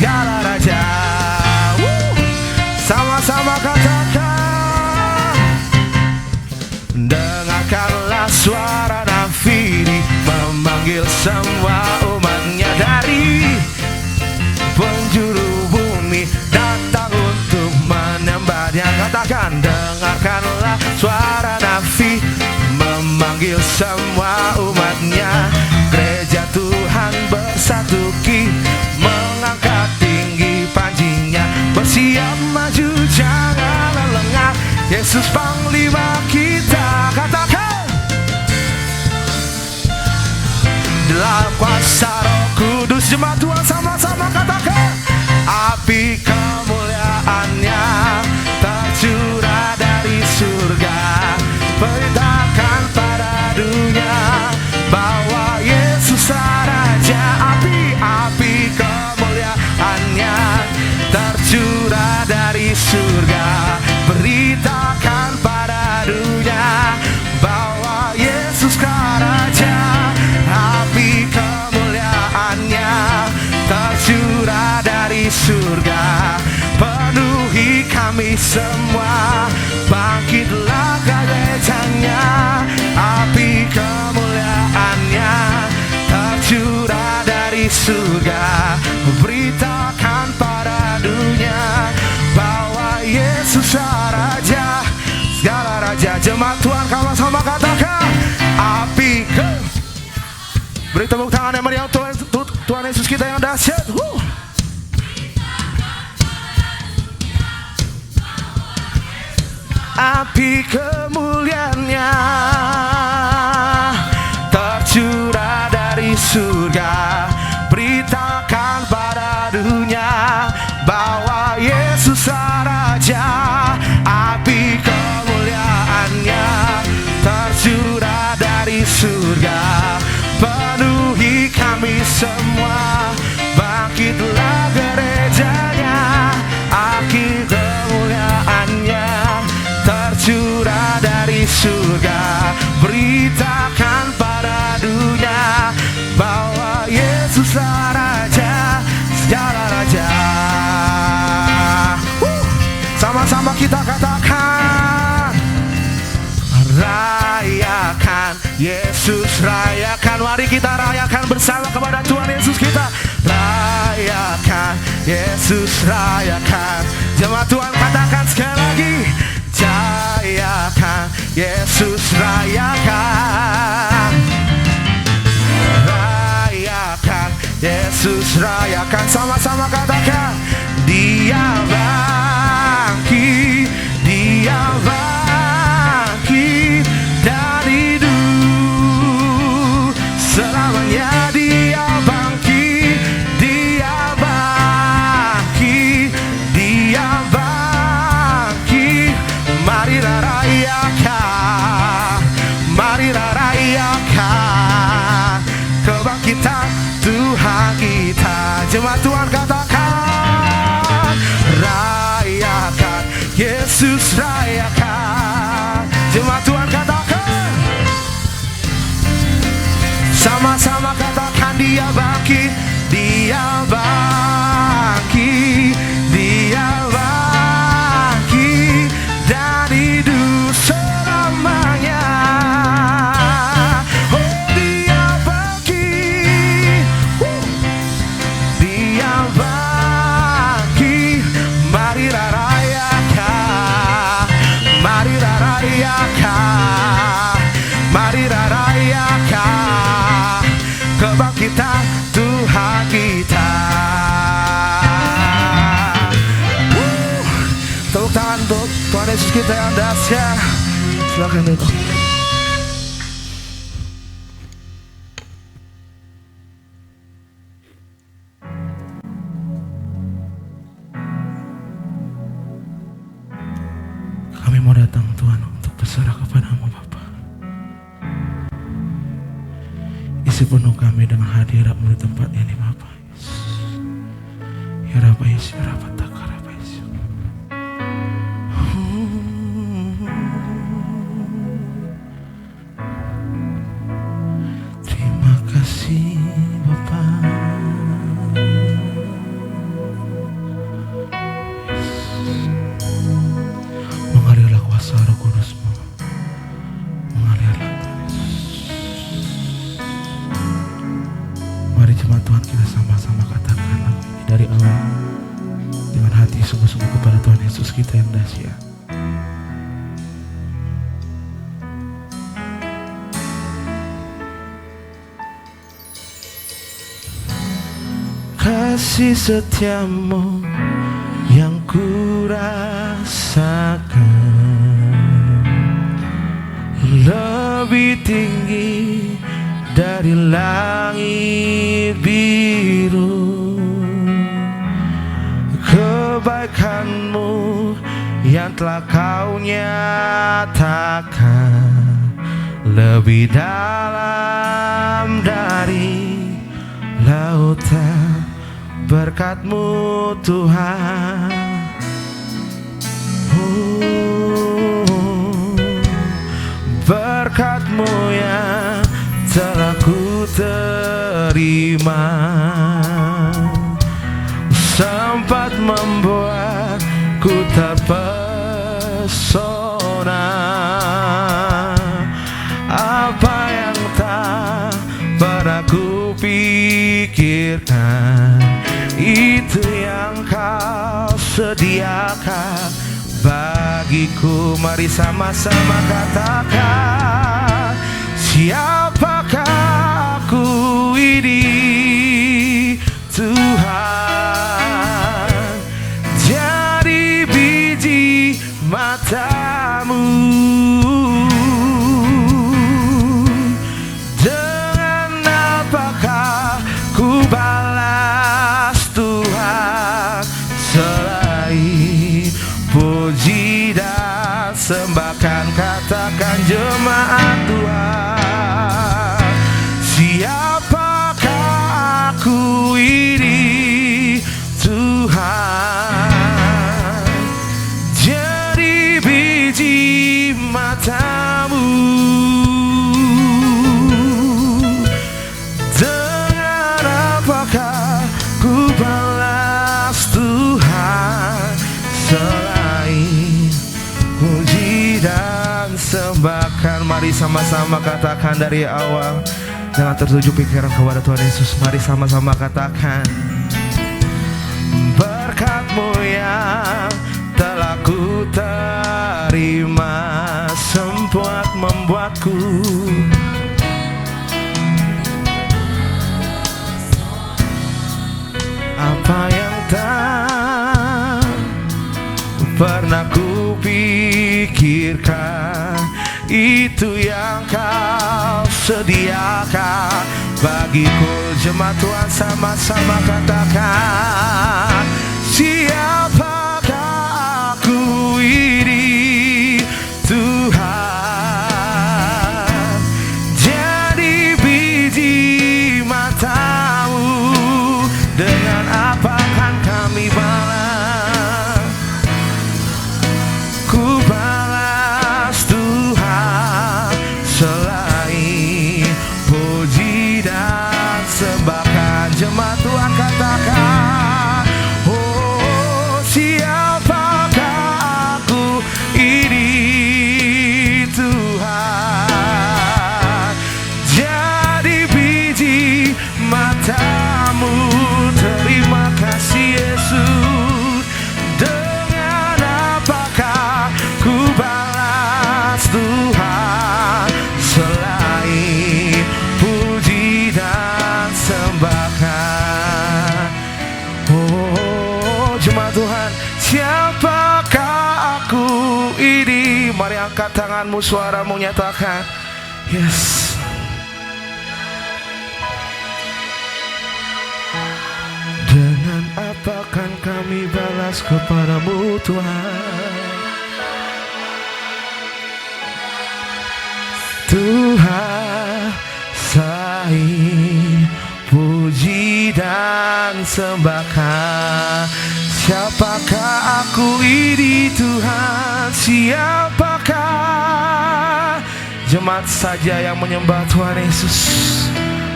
segala raja. Sama-sama katakan, dengarkanlah suara nafiri memanggil semua umatnya dari penjuru bumi datang untuk menyembahnya. Katakan, dengarkanlah suara nafi memanggil semua umatnya. Gereja Tuhan bersatu mengangkat tinggi panjinya, bersiap maju janganlah lengah. Yesus Panglima kita. Katakan, dalam kuasa Roh Kudus. Jemaat Tuhan sama-sama katakan, api kemuliaannya tercurah dari surga, perintahkan pada dunia bahwa Yesus Raja. Api kemuliaannya tercurah dari surga, beritakan pada dunia bahwa Yesus Raja. Api kemuliaannya tercurah dari surga, penuhi kami semua, bangkitlah gerejanya. Api kemuliaannya tercurah dari surga, beritakan pada dunia bahwa Yesus Raja, segala raja. Jemaat Tuhan sama-sama katakan, api ke. Beri tepuk tangan yang meriah Tuhan Yesus kita yang dahsyat. Api kemuliaannya tercurah dari surga, beritakan pada dunia bahwa Yesus Raja. Api kemuliaannya tercurah dari surga, penuhi kami semua, bangkitlah gerejanya. Api kemuliaannya tercurah dari surga, beritakan pada dunia bahwa Yesus Raja, segala raja. Sama-sama kita katakan, rayakan Yesus, rayakan. Mari kita rayakan bersama kepada Tuhan Yesus kita. Rayakan Yesus, rayakan. Jemaat Tuhan katakan sekali lagi, rayakan Yesus, rayakan. Rayakan Yesus, rayakan. Sama-sama katakan, Dia bangkit, Dia bangkit dari dulu, selamanya Dia bangkit, Dia bangkit, Dia bangkit. Marilah rayakan, marilah rayakan kebangkitan Tuhan kita. Jemaat Tuhan katakan, rayakan Yesus, rayakan. Jemaat Tuhan katakan, sama-sama katakan, Dia bangkit, Dia bangkit, Dia bangkit dari dulu selamanya. Oh, Dia bangkit, Dia bangkit. Marilah rayakan, marilah rayakan, marilah rayakan kebangkitan Tuhan kita. Tepuk tangan untuk Tuhan Yesus kita yang dahsyat. Silakan duduk. Kami mau datang Tuhan untuk berserah kepadamu Bapa. Isi penuh kami dengan hadirat-Mu di tempat ini Bapa. Ya Rabbi Yesus, ya Rabbi Takar, Rabbi Yesus. Terima kasih Bapa. sungguh-sungguh kepada Tuhan Yesus kita yang dahsyat. Kasih setiamu yang ku rasakan lebih tinggi dari langit biru. Kebaikanmu yang telah kau nyatakan lebih dalam dari lautan. Berkat-Mu Tuhan, berkat-Mu yang telah ku terima sempat membuatku terpesona. Apa yang tak pernah ku pikirkan, itu yang Kau sediakan bagiku. Mari sama-sama katakan, siapakah aku ini Tuhan, jadi biji mata-Mu. Dengan apakah ku balas Tuhan selain puji dan sembahkan? Katakan jemaat Tuhan, siapakah aku ini Tuhan, jadi biji mata-Mu. Dengan apakah ku balas Tuhan selain puji dan sembahkan? Mari sama-sama katakan dari awal, jangan tertuju pikiran kepada Tuhan Yesus. Mari sama-sama katakan, berkat-Mu yang telah ku terima sempat membuatku apa yang tak pernah ku pikirkan, itu yang Kau sediakan bagiku. Jemaat Tuhan sama-sama katakan, siapakah aku ini Tuhan, jadi biji mata-Mu. Dengan apa kan kami balas? Ku balas Tuhan selain puji dan sembahkan. Jemaat Tuhan katakan, oh siapakah aku ini Tuhan, jadi biji mata-Mu. Terima kasih Yesus. Dengan apakah ku balas Tuhan selain puji dan sembahkan? Oh jemaat Tuhan, siapakah aku ini? Mari angkat tanganmu, suaramu nyatakan, yes. Dengan apa kan kami balas kepadamu Tuhan? Tuhan selain puji dan sembahkan. Siapakah aku ini Tuhan? Siapakah? Jemaat saja yang menyembah Tuhan Yesus,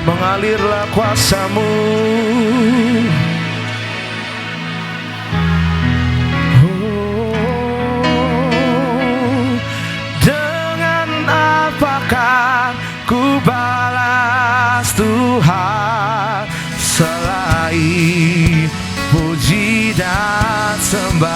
mengalirlah kuasa-Mu. Dengan apakah ku balas Tuhan selain puji dan sembah?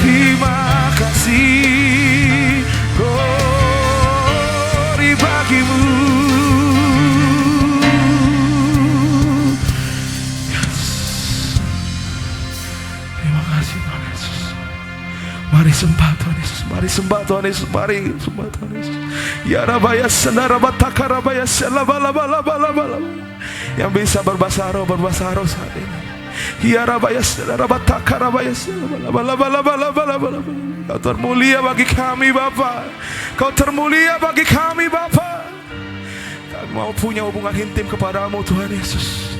Terima kasih glory bagimu. Terima kasih Tuhan Yesus. Mari sembah Tuhan Yesus. Mari sembah Tuhan Yesus. Mari sembah Tuhan Yesus. Ya rabaya senarabataka rabaya selabalabalabala. Yang bisa berbahasa roh saat ini. Ya rabaya senarabataka rabaya selabalabalabala. Kau termulia bagi kami Bapa. Kau termulia bagi kami Bapa. Kami mau punya hubungan intim kepadamu Tuhan Yesus.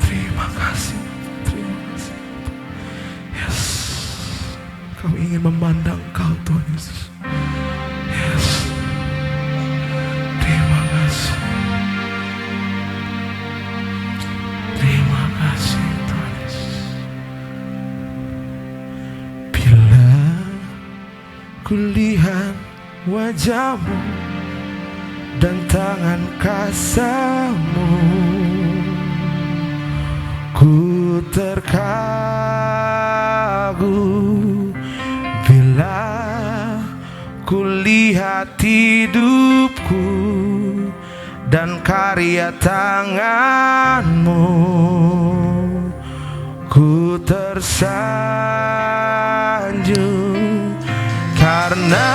Terima kasih. Yes. Kami ingin memandang Kau Tuhan Yesus. Yes. Terima kasih. Terima kasih Tuhan Yesus. Bila kulihat wajah-Mu dan tangan kasar-Mu, ku terkagum. Bila kulihat hidupku dan karya tangan-Mu, ku tersanjung karena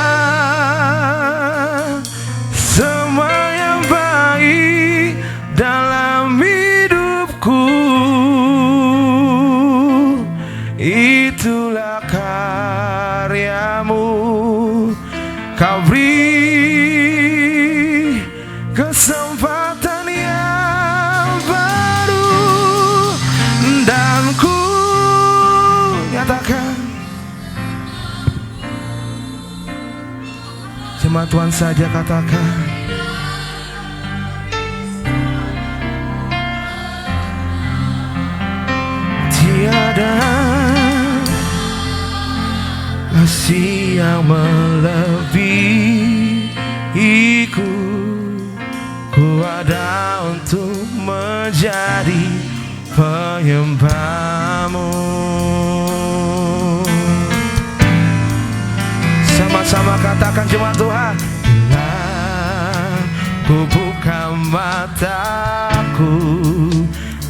semua yang baik dalam hidupku itulah karya-Mu. Kau beri kesempatan yang baru dan ku nyatakan. Cuma Tuhan saja katakan. Tiada kasih yang melebihiku. Ku ada untuk menjadi penyembah-Mu. Sama-sama katakan jemaat Tuhan. Bila ku buka mata aku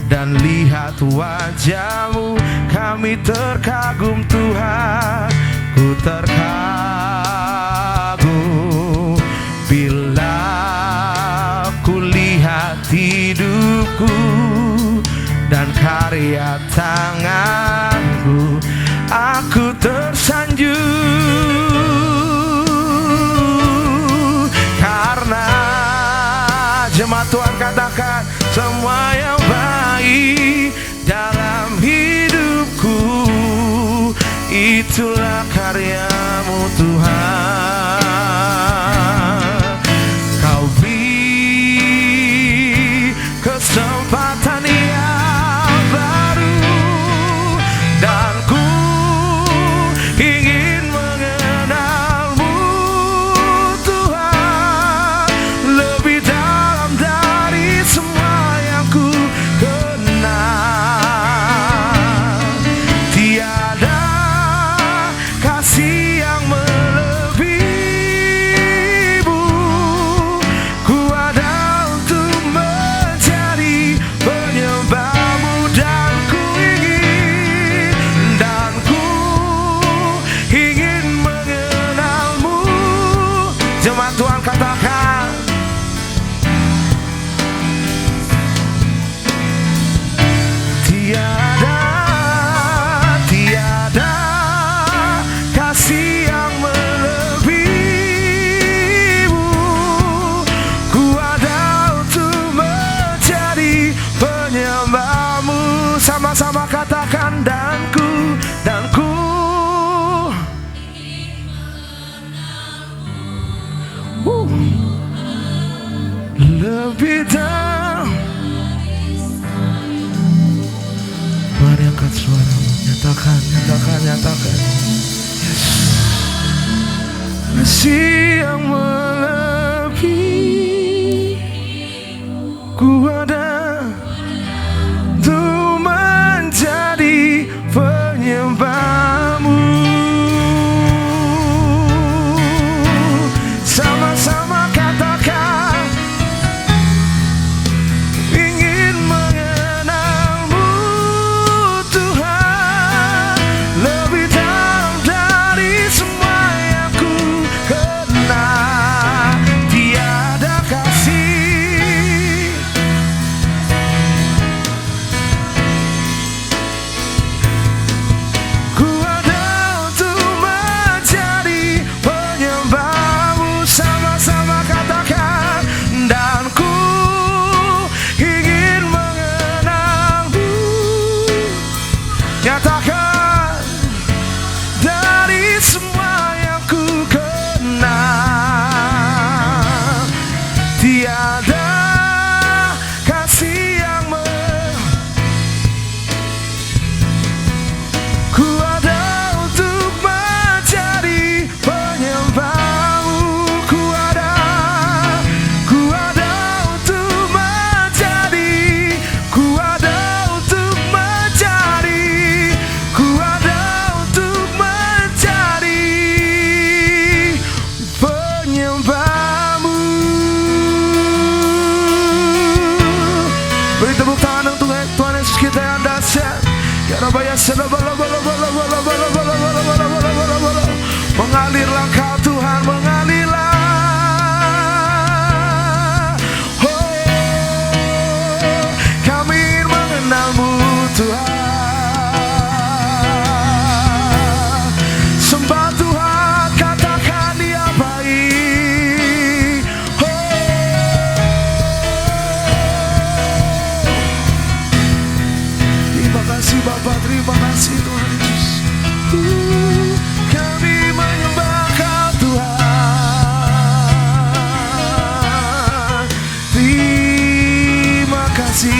dan lihat wajah-Mu. Kami terkagum Tuhan, ku terkagum bila ku lihat hidupku dan karya tanganku. Aku tersanjung karena jemaat Tuhan katakan semua yang baik dalam hidupku itulah karya-Mu Tuhan. Kau beri kesempatan yang baru dan ku ingin mengenal-Mu Tuhan lebih dalam dari semua yang ku kenal. Tiada kasih yang melebihi-Mu, ku ada untuk menjadi penyembah-Mu dan ku ingin mengenal-Mu. Jemaat Tuhan katakan tiada kasih yang melebihi-Mu, ku ada untuk menjadi penyembah-Mu. Sama-sama katakan dan ku lebih dalam. Mari angkat suaramu, nyatakan. Yes. Kasih yang melebihi, ku ada untuk menjadi penyembah-Mu. Sama-sama katakan ingin mengenal-Mu Tuhan lebih dalam dari semua yang ku kenal. Tiada kasih ku ada untuk menjadi penyembah-Mu. Sama-sama katakan dan ku ingin mengenal-Mu. Nyatakan dari semua yang ku kenal. Tiada kasih yang ku ada untuk menjadi penyembah-Mu. Ku ada untuk menjadi, ku ada untuk menjadi penyembah-Mu. Beri tepuk tangan untuk Tuhan Yesus kita yang dahsyat. Mengalirlah Kau Tuhan, mengalirlah. Oh, kami ingin mengenal-Mu Tuhan. Sembah Tuhan, katakan Dia baik. Terima kasih Bapa, terima kasih Tuhan Yesus. Kami menyembah Kau Tuhan. Terima kasih.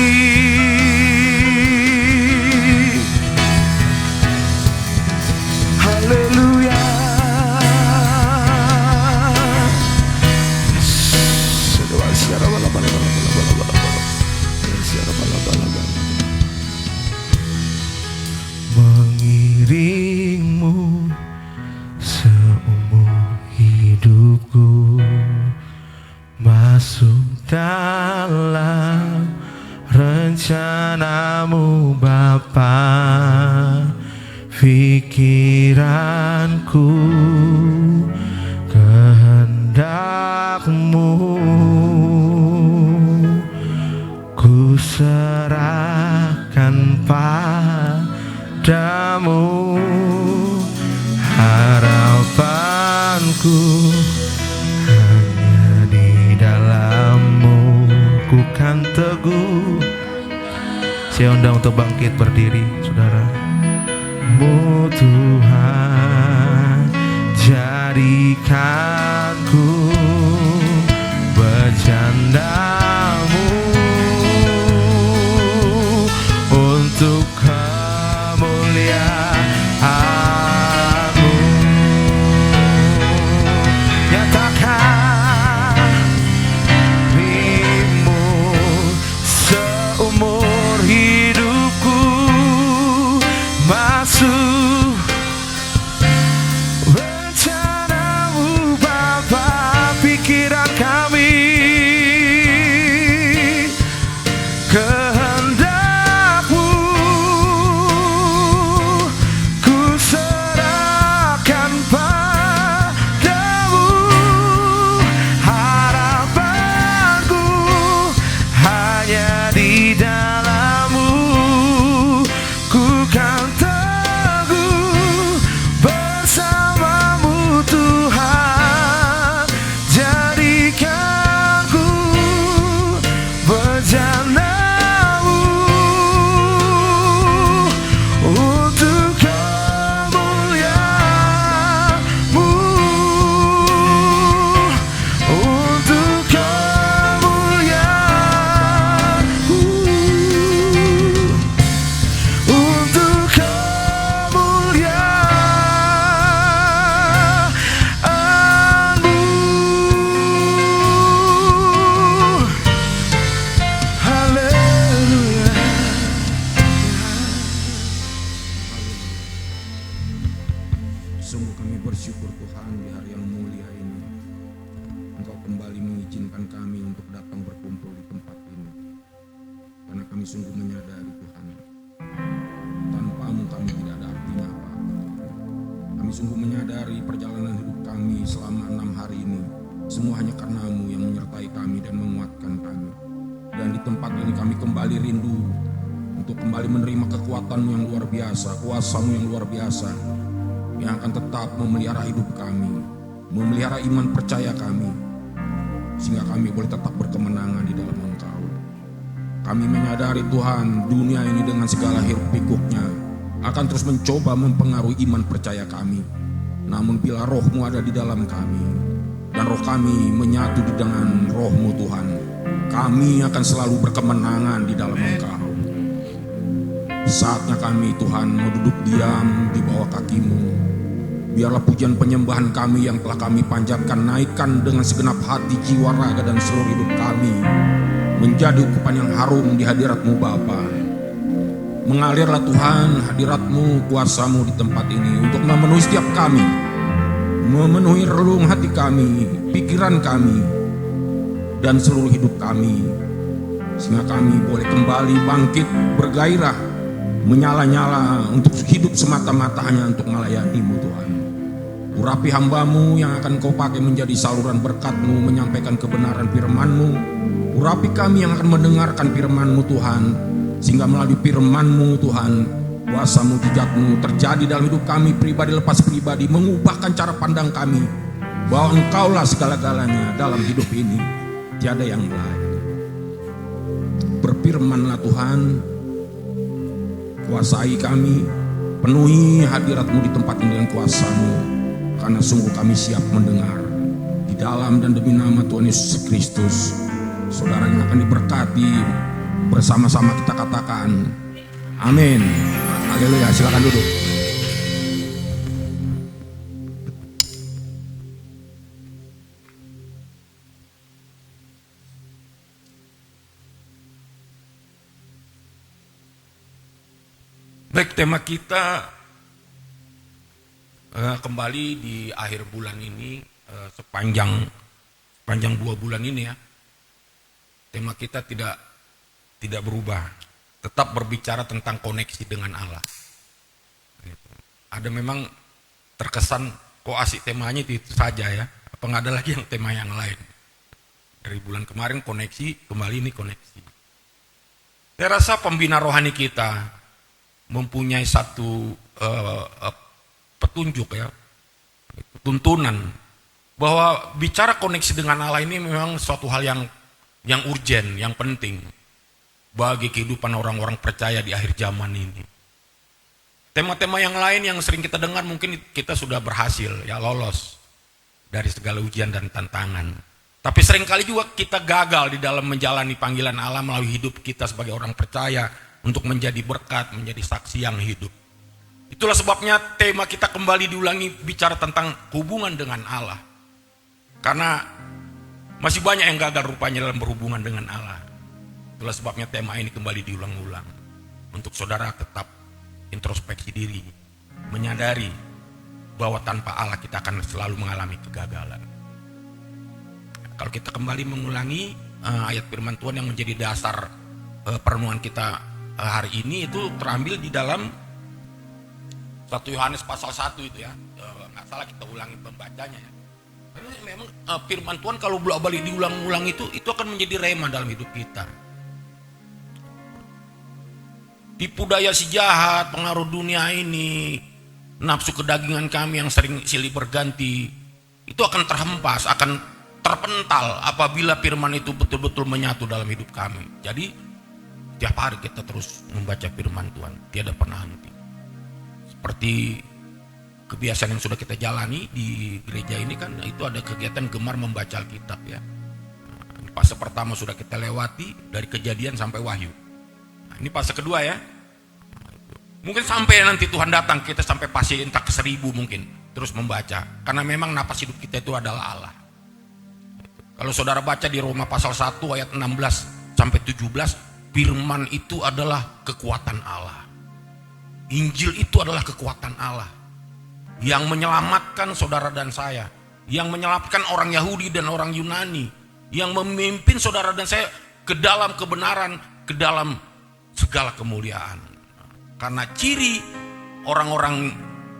Haleluya. Mengiringmu seumur hidupku, masuk dalam rencanamu Bapa, pikiranku, kehendakmu ku serahkan padamu. Harapanku hanya di dalam-Mu, ku kan teguh. Saya undang untuk bangkit berdiri, saudara. Mu Tuhan, jadikanku bercandamu untuk kemuliaan-Mu. Nyatakan dirimu seumur hidupku, masuk rencana-Mu Bapa, pikiran kami, kehendak-Mu ku serahkan padamu. Harapanku hanya di dalam-Mu, ku kan teguh bersama-Mu Tuhan, jadikanku berjana-Mu untuk kemuliaan-Mu, untuk kemuliaan-Mu, untuk kemuliaan-Mu. Haleluya. Sungguh kami bersyukur Tuhan di hari yang mulia ini. Engkau kembali mengizinkan kami untuk datang berkumpul di tempat ini. Karena kami sungguh menyadari Tuhan, tanpa-Mu kami tidak ada artinya apa-apa. Kami sungguh menyadari perjalanan hidup kami selama 6 hari ini semua hanya karena-Mu yang menyertai kami dan menguatkan kami. Dan di tempat ini kami kembali rindu untuk kembali menerima kekuatan-Mu yang luar biasa, kuasa-Mu yang luar biasa, yang akan tetap memelihara hidup kami, memelihara iman percaya kami, sehingga kami boleh tetap berkemenangan di dalam Engkau. Kami menyadari Tuhan, dunia ini dengan segala hiruk pikuknya akan terus mencoba mempengaruhi iman percaya kami. Namun bila Roh-Mu ada di dalam kami, dan roh kami menyatu dengan Roh-Mu Tuhan, kami akan selalu berkemenangan di dalam Engkau. Saatnya kami Tuhan mau duduk diam di bawah kaki-Mu. Biarlah pujian penyembahan kami yang telah kami panjatkan naikkan dengan segenap hati, jiwa, raga, dan seluruh hidup kami menjadi ukupan yang harum di hadirat-Mu Bapa. Mengalirlah Tuhan hadirat-Mu, kuasa-Mu di tempat ini untuk memenuhi setiap kami, memenuhi relung hati kami, pikiran kami, dan seluruh hidup kami, sehingga kami boleh kembali bangkit bergairah, menyala-nyala untuk hidup semata-mata hanya untuk melayani-Mu Tuhan. Urapi hamba-Mu yang akan Kau pakai menjadi saluran berkat-Mu, menyampaikan kebenaran firman-Mu. Urapi kami yang akan mendengarkan firman-Mu Tuhan, sehingga melalui firman-Mu Tuhan, kuasa mujizat-Mu terjadi dalam hidup kami pribadi lepas pribadi, mengubahkan cara pandang kami bahwa Engkaulah segala-galanya dalam hidup ini, tiada yang lain. Berfirmanlah Tuhan, kuasai kami, penuhi hadirat-Mu di tempat ini dengan kuasa-Mu, karena sungguh kami siap mendengar. Di dalam dan demi nama Tuhan Yesus Kristus, saudara yang akan diberkati, bersama-sama kita katakan amin. Haleluya, silakan duduk. Baik, tema kita kembali di akhir bulan ini, sepanjang 2 bulan ini ya. Tema kita tidak berubah, tetap berbicara tentang koneksi dengan Allah. Gitu. Ada memang terkesan kok asik temanya itu saja ya, apa nggak ada lagi yang tema yang lain. Dari bulan kemarin koneksi, kembali ini koneksi. Saya rasa pembina rohani kita mempunyai satu petunjuk ya, tuntunan bahwa bicara koneksi dengan Allah ini memang suatu hal yang urgen, yang penting bagi kehidupan orang-orang percaya di akhir zaman ini. Tema-tema yang lain yang sering kita dengar mungkin kita sudah berhasil ya lolos dari segala ujian dan tantangan. Tapi seringkali juga kita gagal di dalam menjalani panggilan Allah melalui hidup kita sebagai orang percaya untuk menjadi berkat, menjadi saksi yang hidup. Itulah sebabnya tema kita kembali diulangi bicara tentang hubungan dengan Allah. Karena masih banyak yang gagal rupanya dalam berhubungan dengan Allah. Itulah sebabnya tema ini kembali diulang-ulang. Untuk saudara tetap introspeksi diri, menyadari bahwa tanpa Allah kita akan selalu mengalami kegagalan. Kalau kita kembali mengulangi ayat firman Tuhan yang menjadi dasar perenungan kita hari ini itu terambil di dalam 1 Yohanes pasal 1 itu ya. Nggak salah kita ulangi pembacanya ya. Karena memang firman Tuhan kalau bolak-balik diulang-ulang itu akan menjadi rema dalam hidup kita. Tipu daya si jahat, pengaruh dunia ini, nafsu kedagingan kami yang sering silih berganti, itu akan terhempas, akan terpental apabila firman itu betul-betul menyatu dalam hidup kami. Jadi tiap hari kita terus membaca firman Tuhan, tiada pernah henti. Seperti kebiasaan yang sudah kita jalani di gereja ini kan, itu ada kegiatan gemar membaca Alkitab ya. Fase pertama sudah kita lewati dari Kejadian sampai Wahyu. Nah, ini fase kedua ya. Mungkin sampai nanti Tuhan datang kita sampai fase entah ke 1000 mungkin terus membaca. Karena memang napas hidup kita itu adalah Allah. Kalau saudara baca di Roma pasal 1 ayat 16 sampai 17, firman itu adalah kekuatan Allah. Injil itu adalah kekuatan Allah yang menyelamatkan saudara dan saya, yang menyelamatkan orang Yahudi dan orang Yunani, yang memimpin saudara dan saya ke dalam kebenaran, ke dalam segala kemuliaan. Karena ciri orang-orang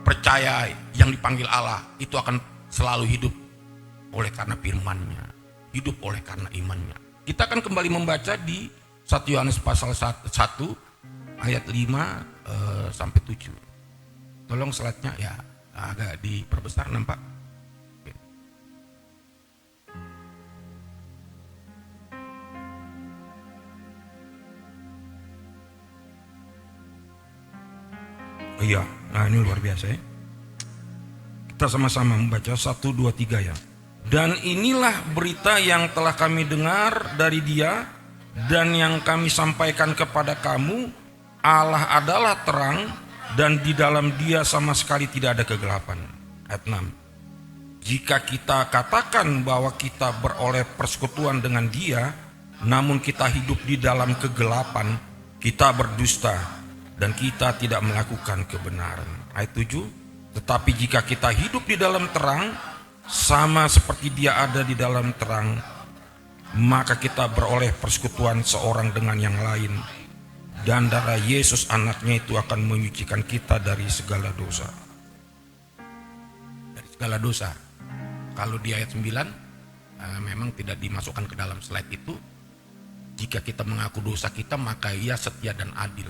percaya yang dipanggil Allah itu akan selalu hidup oleh karena firman-Nya, hidup oleh karena imannya. Kita akan kembali membaca di 1 Yohanes pasal 1 ayat 5 sampai 7. Tolong slide-nya ya agak diperbesar, nampak? Oke. Iya, nah ini luar biasa ya. Kita sama-sama membaca 1, 2, 3 ya. Dan inilah berita yang telah kami dengar dari Dia dan yang kami sampaikan kepada kamu, Allah adalah terang dan di dalam Dia sama sekali tidak ada kegelapan. Ayat 6. Jika kita katakan bahwa kita beroleh persekutuan dengan Dia, namun kita hidup di dalam kegelapan, kita berdusta dan kita tidak melakukan kebenaran. Ayat 7. Tetapi jika kita hidup di dalam terang, sama seperti Dia ada di dalam terang, maka kita beroleh persekutuan seorang dengan yang lain, dan darah Yesus anaknya itu akan menyucikan kita dari segala dosa. Dari segala dosa. Kalau di ayat 9 memang tidak dimasukkan ke dalam slide itu. Jika kita mengaku dosa kita, maka Ia setia dan adil,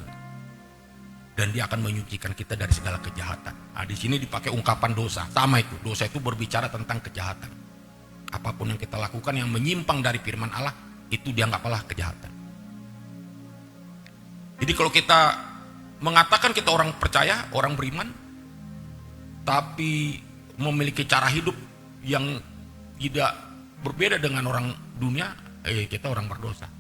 dan Dia akan menyucikan kita dari segala kejahatan. Nah, di sini dipakai ungkapan dosa. Sama itu, dosa itu berbicara tentang kejahatan. Apapun yang kita lakukan yang menyimpang dari firman Allah, itu dianggaplah kejahatan. Jadi kalau kita mengatakan kita orang percaya, orang beriman, tapi memiliki cara hidup yang tidak berbeda dengan orang dunia, kita orang berdosa.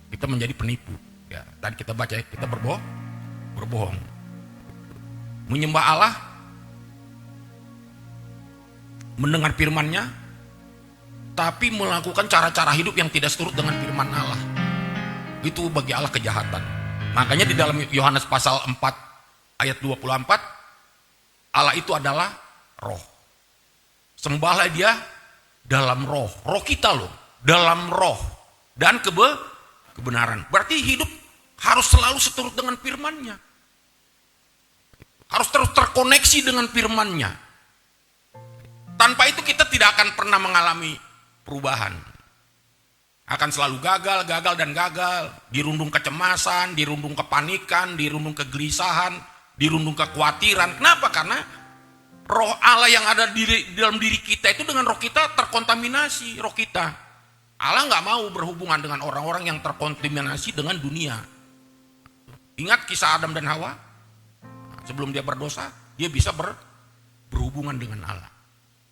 Kita menjadi penipu. Ya, tadi kita baca, kita berbohong. Menyembah Allah, mendengar firman-Nya, tapi melakukan cara-cara hidup yang tidak seturut dengan firman Allah. Itu bagi Allah kejahatan. Makanya di dalam Yohanes pasal 4 ayat 24, Allah itu adalah roh. Sembahlah Dia dalam roh. Roh kita loh, dalam roh dan kebenaran. Berarti hidup Harus selalu seturut dengan firman-Nya. Harus terus terkoneksi dengan firman-Nya. Tanpa itu kita tidak akan pernah mengalami perubahan. Akan selalu gagal, dan gagal. Dirundung kecemasan, dirundung kepanikan, dirundung kegelisahan, dirundung kekhawatiran. Kenapa? Karena roh Allah yang ada di dalam diri kita itu dengan roh kita terkontaminasi, roh kita. Allah nggak mau berhubungan dengan orang-orang yang terkontaminasi dengan dunia. Ingat kisah Adam dan Hawa? Sebelum dia berdosa, dia bisa berhubungan dengan Allah.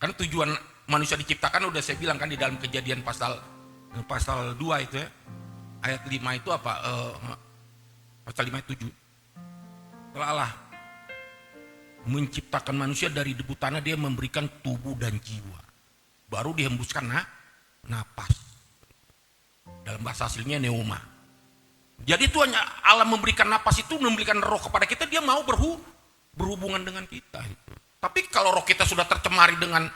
Kan tujuan manusia diciptakan udah saya bilang kan di dalam Kejadian pasal 2 itu ya. Ayat 5 itu apa? Pasal 5 ayat 7. Setelah Allah menciptakan manusia dari debu tanah, dia memberikan tubuh dan jiwa. Baru dihembuskan napas. Dalam bahasa aslinya neuma. Jadi Tuhan Allah memberikan napas itu, memberikan roh kepada kita, dia mau berhubungan dengan kita. Tapi kalau roh kita sudah tercemari dengan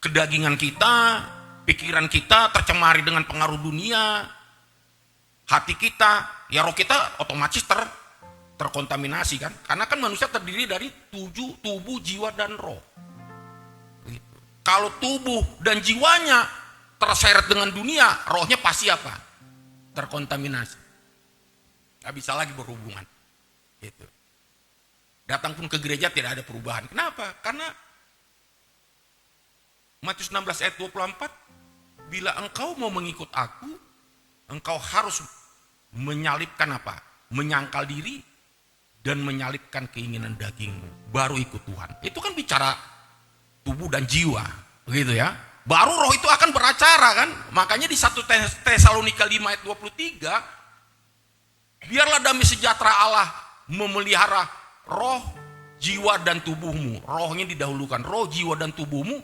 kedagingan kita, pikiran kita tercemari dengan pengaruh dunia, hati kita, ya roh kita otomatis terkontaminasi kan. Karena kan manusia terdiri dari tubuh, jiwa, dan roh. Kalau tubuh dan jiwanya terseret dengan dunia, rohnya pasti apa? Terkontaminasi. Gak bisa lagi berhubungan. Gitu. Datang pun ke gereja tidak ada perubahan. Kenapa? Karena Matius 16 ayat 24, bila engkau mau mengikut aku, engkau harus menyalibkan apa? Menyangkal diri dan menyalibkan keinginan dagingmu. Baru ikut Tuhan. Itu kan bicara tubuh dan jiwa. Begitu ya. Baru roh itu akan beracara kan. Makanya di 1 Tesalonika 5 ayat 23, biarlah damai sejahtera Allah memelihara roh, jiwa, dan tubuhmu. Rohnya didahulukan. Roh, jiwa, dan tubuhmu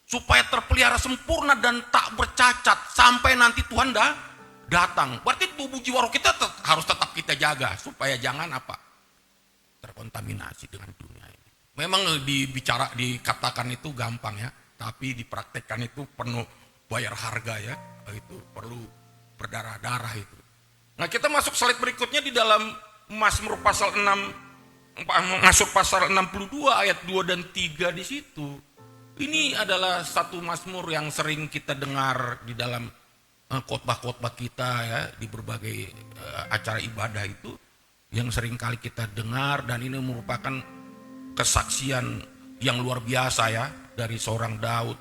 supaya terpelihara sempurna dan tak bercacat sampai nanti Tuhan datang. Berarti tubuh, jiwa, roh kita harus tetap kita jaga supaya jangan apa? Terkontaminasi dengan dunia ini. Memang dikatakan itu gampang ya, tapi dipraktekkan itu penuh bayar harga ya. Itu perlu berdarah-darah itu. Nah, kita masuk slide berikutnya di dalam Mazmur pasal 62 ayat 2 dan 3 di situ. Ini adalah satu mazmur yang sering kita dengar di dalam khotbah-khotbah kita ya, di berbagai acara ibadah itu yang sering kali kita dengar, dan ini merupakan kesaksian yang luar biasa ya dari seorang Daud.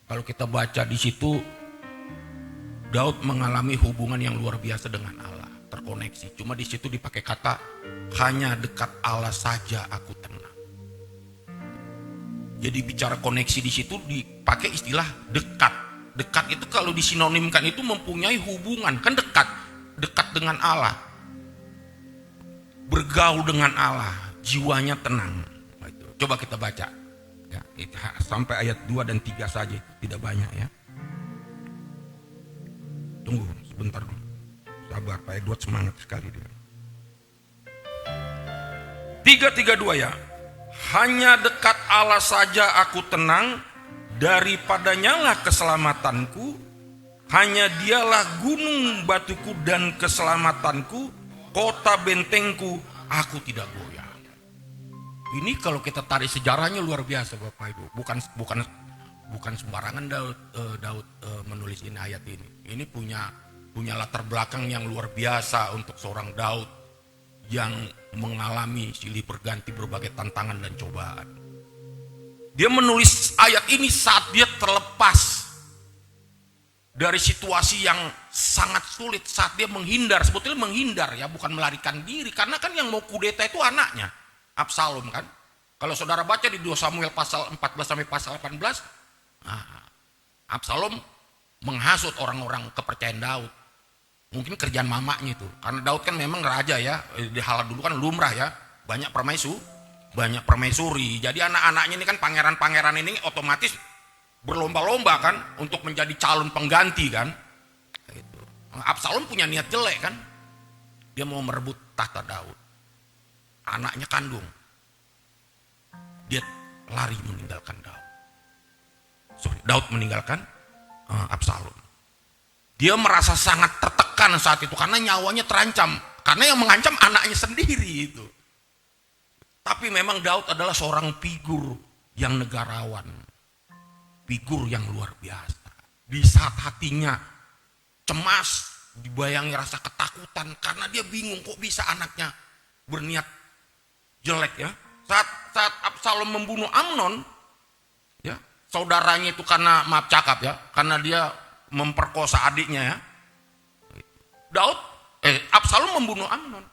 Kalau kita baca di situ, Daud mengalami hubungan yang luar biasa dengan Allah, terkoneksi. Cuma di situ dipakai kata, hanya dekat Allah saja aku tenang. Jadi bicara koneksi di situ dipakai istilah dekat. Dekat itu kalau disinonimkan itu mempunyai hubungan, kan dekat dengan Allah. Bergaul dengan Allah, jiwanya tenang. Coba kita baca. Ya, sampai ayat 2 dan 3 saja, tidak banyak ya. Tunggu sebentar dulu. Sabar, Pak Edward semangat sekali dia. 3:32 ya. Hanya dekat Allah saja aku tenang, daripadanya lah keselamatanku. Hanya dialah gunung batuku dan keselamatanku, kota bentengku, aku tidak goyah. Ini kalau kita tarik sejarahnya luar biasa Bapak Ibu. Bukan sembarangan Daud menulis ini ayat ini. Ini punya latar belakang yang luar biasa untuk seorang Daud yang mengalami silih berganti berbagai tantangan dan cobaan. Dia menulis ayat ini saat dia terlepas dari situasi yang sangat sulit, saat dia menghindar, sebetulnya menghindar ya, bukan melarikan diri, karena kan yang mau kudeta itu anaknya, Absalom kan. Kalau saudara baca di 2 Samuel pasal 14 sampai pasal 18, Absalom menghasut orang-orang kepercayaan Daud. Mungkin kerjaan mamanya itu. Karena Daud kan memang raja ya. Di hal dulu kan lumrah ya. Banyak permaisuri. Jadi anak-anaknya ini kan pangeran-pangeran ini otomatis berlomba-lomba kan untuk menjadi calon pengganti kan. Gitu. Absalom punya niat jelek kan. Dia mau merebut tahta Daud. Anaknya kandung. Dia lari meninggalkan Daud. Daud meninggalkan Absalom. Dia merasa sangat tertekan saat itu karena nyawanya terancam. Karena yang mengancam anaknya sendiri itu. Tapi memang Daud adalah seorang figur yang negarawan. Figur yang luar biasa. Di saat hatinya cemas, dibayangi rasa ketakutan karena dia bingung kok bisa anaknya berniat jelek ya. Saat Absalom membunuh Amnon, ya, saudaranya itu karena maaf cakap ya, karena dia memperkosa adiknya ya. Absalom membunuh Amnon.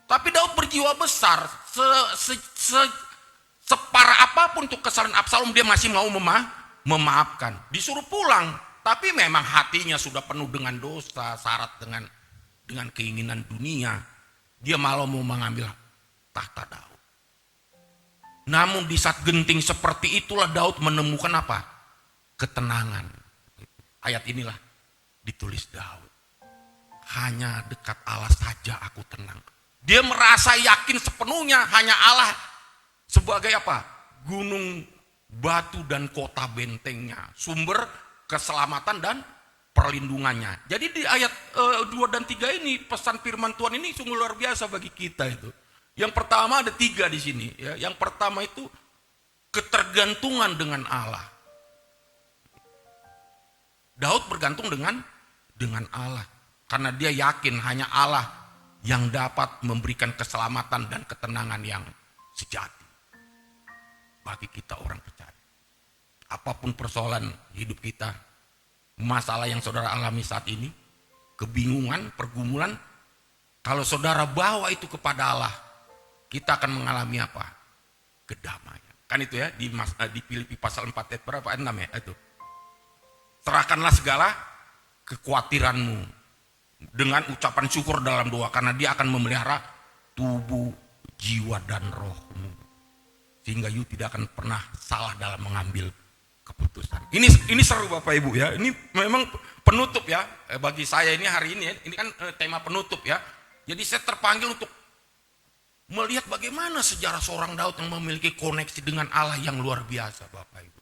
Tapi Daud berjiwa besar, separah apapun untuk kesalahan Absalom dia masih mau memaafkan. Disuruh pulang, tapi memang hatinya sudah penuh dengan dosa, syarat dengan keinginan dunia. Dia malah mau mengambil tahta Daud. Namun di saat genting seperti itulah Daud menemukan apa? Ketenangan. Ayat inilah ditulis Daud. Hanya dekat Allah saja aku tenang. Dia merasa yakin sepenuhnya hanya Allah sebagai apa? Gunung, batu dan kota bentengnya. Sumber keselamatan dan perlindungannya. Jadi di ayat 2 dan 3 ini pesan firman Tuhan ini sungguh luar biasa bagi kita itu. Yang pertama ada 3 di sini. Ya. Yang pertama itu ketergantungan dengan Allah. Daud bergantung dengan Allah. Karena dia yakin hanya Allah yang dapat memberikan keselamatan dan ketenangan yang sejati bagi kita orang percaya. Apapun persoalan hidup kita, masalah yang saudara alami saat ini, kebingungan, pergumulan, kalau saudara bawa itu kepada Allah, kita akan mengalami apa? Kedamaian. Kan itu ya di Filipi pasal 4 ayat berapa? 6 ya itu. Serahkanlah segala kekhawatiranmu dengan ucapan syukur dalam doa, karena dia akan memelihara tubuh, jiwa dan rohmu, sehingga you tidak akan pernah salah dalam mengambil keputusan. Ini seru Bapak Ibu ya. Ini memang penutup ya bagi saya ini hari ini. Ini kan tema penutup ya. Jadi saya terpanggil untuk melihat bagaimana sejarah seorang Daud yang memiliki koneksi dengan Allah yang luar biasa Bapak Ibu.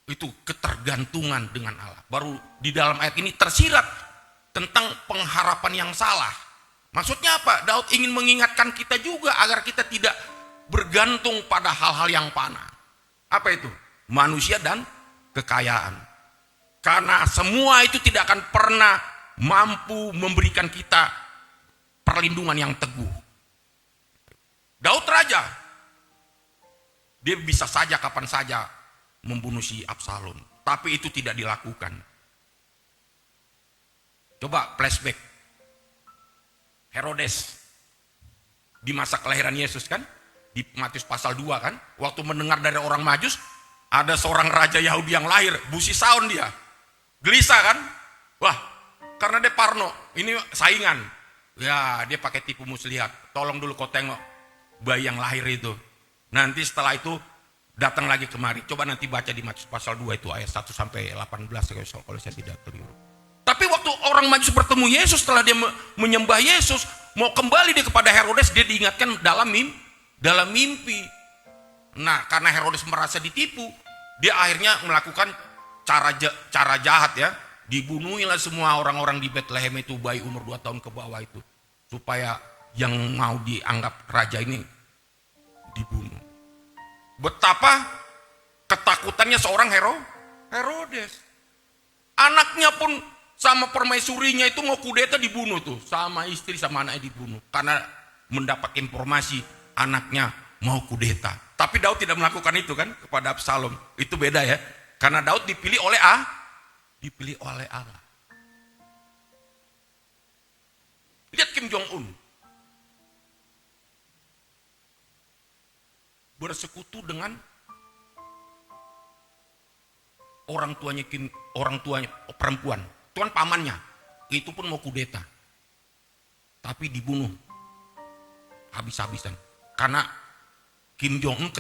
Itu ketergantungan dengan Allah. Baru di dalam ayat ini tersirat tentang pengharapan yang salah. Maksudnya apa? Daud ingin mengingatkan kita juga agar kita tidak bergantung pada hal-hal yang fana. Apa itu? Manusia dan kekayaan. Karena semua itu tidak akan pernah mampu memberikan kita perlindungan yang teguh. Daud raja. Dia bisa saja kapan saja membunuh si Absalom. Tapi itu tidak dilakukan. Coba flashback. Herodes di masa kelahiran Yesus kan, di Matius pasal 2 kan, waktu mendengar dari orang Majus ada seorang raja Yahudi yang lahir, busi saun dia, gelisah kan, wah karena dia parno, ini saingan, ya dia pakai tipu muslihat, tolong dulu kau tengok bayi yang lahir itu, nanti setelah itu datang lagi kemari. Coba nanti baca di Matius pasal 2 itu ayat 1 sampai 18 kalau saya tidak keliru. Tapi waktu orang Majus bertemu Yesus, setelah dia menyembah Yesus, mau kembali dia kepada Herodes, dia diingatkan dalam mimpi. Nah, karena Herodes merasa ditipu, dia akhirnya melakukan cara jahat ya. Dibunuhilah semua orang-orang di Bethlehem itu, bayi umur 2 tahun ke bawah itu, supaya yang mau dianggap raja ini dibunuh. Betapa ketakutannya seorang Herodes. Anaknya pun sama permaisurinya itu mau kudeta dibunuh tuh, sama istri sama anaknya dibunuh karena mendapat informasi anaknya mau kudeta. Tapi Daud tidak melakukan itu kan kepada Absalom. Itu beda ya. Karena Daud dipilih oleh Allah. Lihat Kim Jong Un. Bersekutu dengan orang tuanya perempuan. Tuan pamannya, itu pun mau kudeta. Tapi dibunuh habis-habisan. Karena Kim Jong Un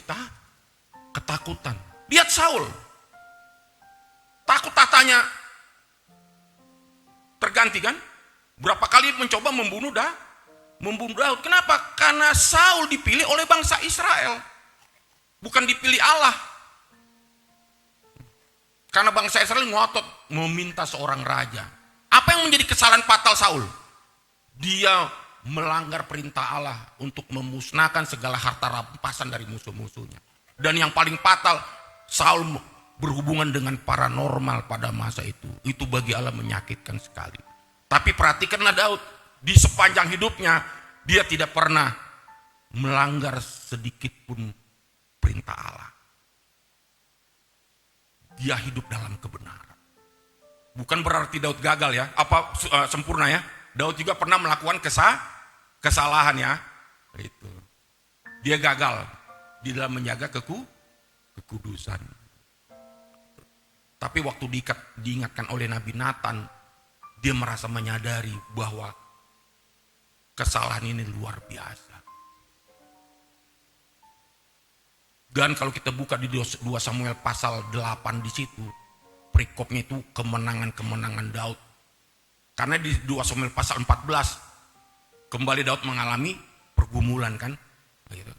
ketakutan. Lihat Saul. Takut tahtanya terganti kan? Berapa kali mencoba membunuh Daud. Kenapa? Karena Saul dipilih oleh bangsa Israel. Bukan dipilih Allah. Karena bangsa Israel ngotot meminta seorang raja. Apa yang menjadi kesalahan fatal Saul? Dia melanggar perintah Allah untuk memusnahkan segala harta rampasan dari musuh-musuhnya. Dan yang paling fatal, Saul berhubungan dengan paranormal pada masa itu. Itu bagi Allah menyakitkan sekali. Tapi perhatikanlah Daud, di sepanjang hidupnya dia tidak pernah melanggar sedikit pun perintah Allah. Dia hidup dalam kebenaran. Bukan berarti Daud gagal ya, sempurna ya. Daud juga pernah melakukan kesalahan ya. Itu. Dia gagal di dalam menjaga kekudusan. Tapi waktu diingatkan oleh Nabi Nathan, dia merasa menyadari bahwa kesalahan ini luar biasa. Dan kalau kita buka di 2 Samuel pasal 8 di situ, perikopnya itu kemenangan-kemenangan Daud. Karena di 2 Samuel pasal 14 kembali Daud mengalami pergumulan kan. Gitu.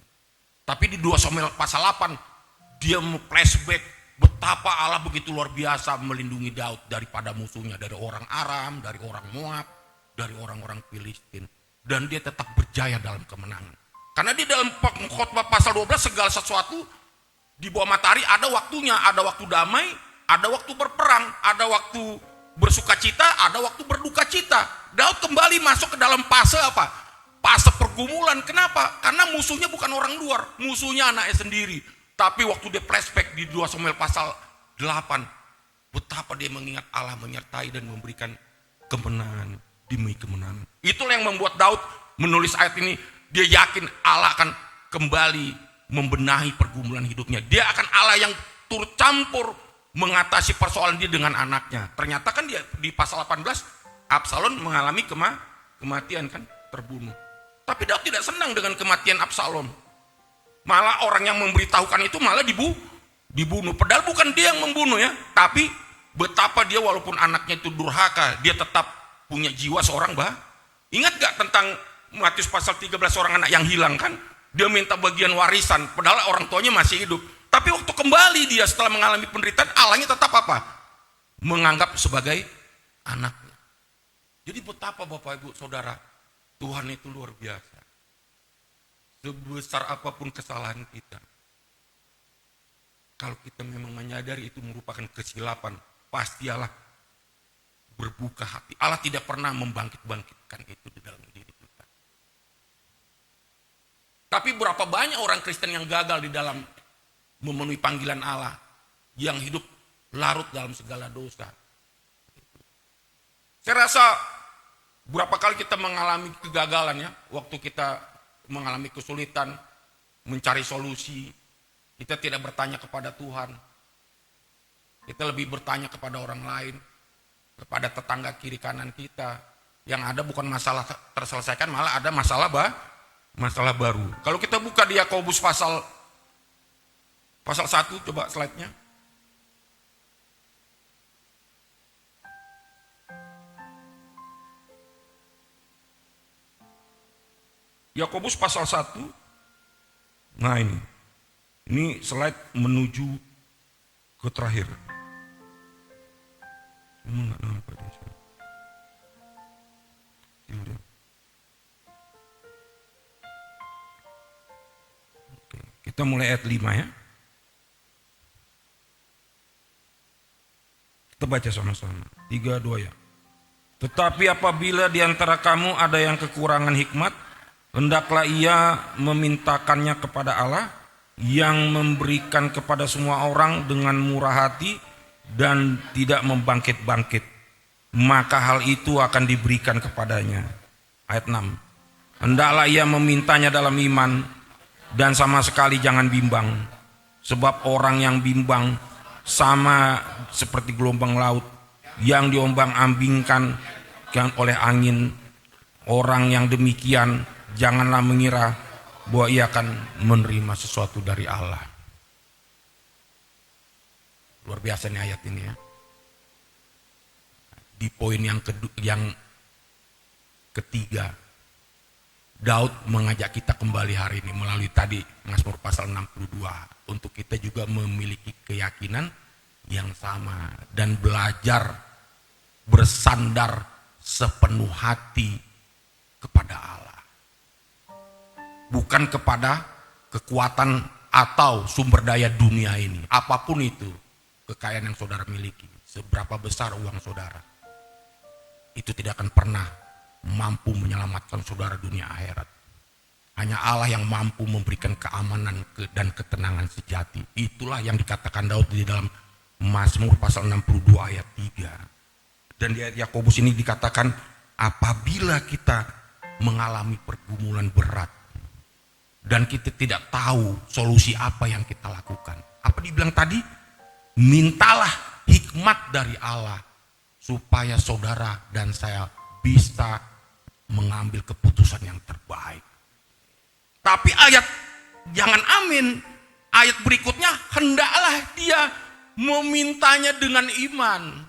Tapi di 2 Samuel pasal 8 dia flashback betapa Allah begitu luar biasa melindungi Daud daripada musuhnya, dari orang Aram, dari orang Moab, dari orang-orang Filistin. Dan dia tetap berjaya dalam kemenangan. Karena di dalam khotbah pasal 12 segala sesuatu di bawah matahari ada waktunya, ada waktu damai, ada waktu berperang, ada waktu bersukacita, ada waktu berduka cita. Daud kembali masuk ke dalam fase apa? Fase pergumulan. Kenapa? Karena musuhnya bukan orang luar, musuhnya anaknya sendiri. Tapi waktu dia flashback di 2 Samuel pasal 8, betapa dia mengingat Allah menyertai dan memberikan kemenangan demi kemenangan. Itulah yang membuat Daud menulis ayat ini. Dia yakin Allah akan kembali membenahi pergumulan hidupnya. Dia akan Allah yang turut campur mengatasi persoalan dia dengan anaknya. Ternyata kan dia di pasal 18 Absalom mengalami kematian kan, terbunuh. Tapi Daud tidak senang dengan kematian Absalom. Malah orang yang memberitahukan itu malah dibunuh. Padahal bukan dia yang membunuh ya, tapi betapa dia walaupun anaknya itu durhaka, dia tetap punya jiwa seorang Ingat gak tentang Matius pasal 13 orang anak yang hilang kan? Dia minta bagian warisan, padahal orang tuanya masih hidup. Tapi waktu kembali dia setelah mengalami penderitaan, Allahnya tetap apa? Menganggap sebagai anaknya. Jadi betapa Bapak Ibu Saudara, Tuhan itu luar biasa. Sebesar apapun kesalahan kita, kalau kita memang menyadari itu merupakan kesilapan, pasti Allah berbuka hati. Allah tidak pernah membangkit-bangkitkan itu di dalam diri kita. Tapi berapa banyak orang Kristen yang gagal di dalam memenuhi panggilan Allah, yang hidup larut dalam segala dosa. Saya rasa berapa kali kita mengalami kegagalan ya, waktu kita mengalami kesulitan, mencari solusi, kita tidak bertanya kepada Tuhan. Kita lebih bertanya kepada orang lain, kepada tetangga kiri kanan kita. Yang ada bukan masalah terselesaikan, malah ada masalah baru. Kalau kita buka di Yakobus pasal 1, coba slide-nya. Yakobus pasal 1. Nah ini slide menuju ke terakhir. Enggak nampak dia. Oke, kita mulai ayat 5 ya. Kita baca sama-sama. 3, 2 ya. Tetapi apabila di antara kamu ada yang kekurangan hikmat, hendaklah ia memintakannya kepada Allah yang memberikan kepada semua orang dengan murah hati dan tidak membangkit-bangkit. Maka hal itu akan diberikan kepadanya. Ayat 6. Hendaklah ia memintanya dalam iman dan sama sekali jangan bimbang. Sebab orang yang bimbang sama seperti gelombang laut yang diombang-ambingkan oleh angin. Orang yang demikian janganlah mengira bahwa ia akan menerima sesuatu dari Allah. Luar biasa nih ayat ini ya. Di poin yang ketiga, Daud mengajak kita kembali hari ini melalui tadi Mazmur pasal 62 untuk kita juga memiliki keyakinan yang sama dan belajar bersandar sepenuh hati kepada Allah. Bukan kepada kekuatan atau sumber daya dunia ini. Apapun itu kekayaan yang saudara miliki, seberapa besar uang saudara, itu tidak akan pernah mampu menyelamatkan saudara dunia akhirat. Hanya Allah yang mampu memberikan keamanan dan ketenangan sejati. Itulah yang dikatakan Daud di dalam Mazmur pasal 62 ayat 3. Dan di ayat Yakobus ini dikatakan, apabila kita mengalami pergumulan berat dan kita tidak tahu solusi apa yang kita lakukan. Apa dibilang tadi? Mintalah hikmat dari Allah supaya saudara dan saya bisa mengambil keputusan yang terbaik. Tapi jangan amin. Ayat berikutnya, hendaklah dia memintanya dengan iman.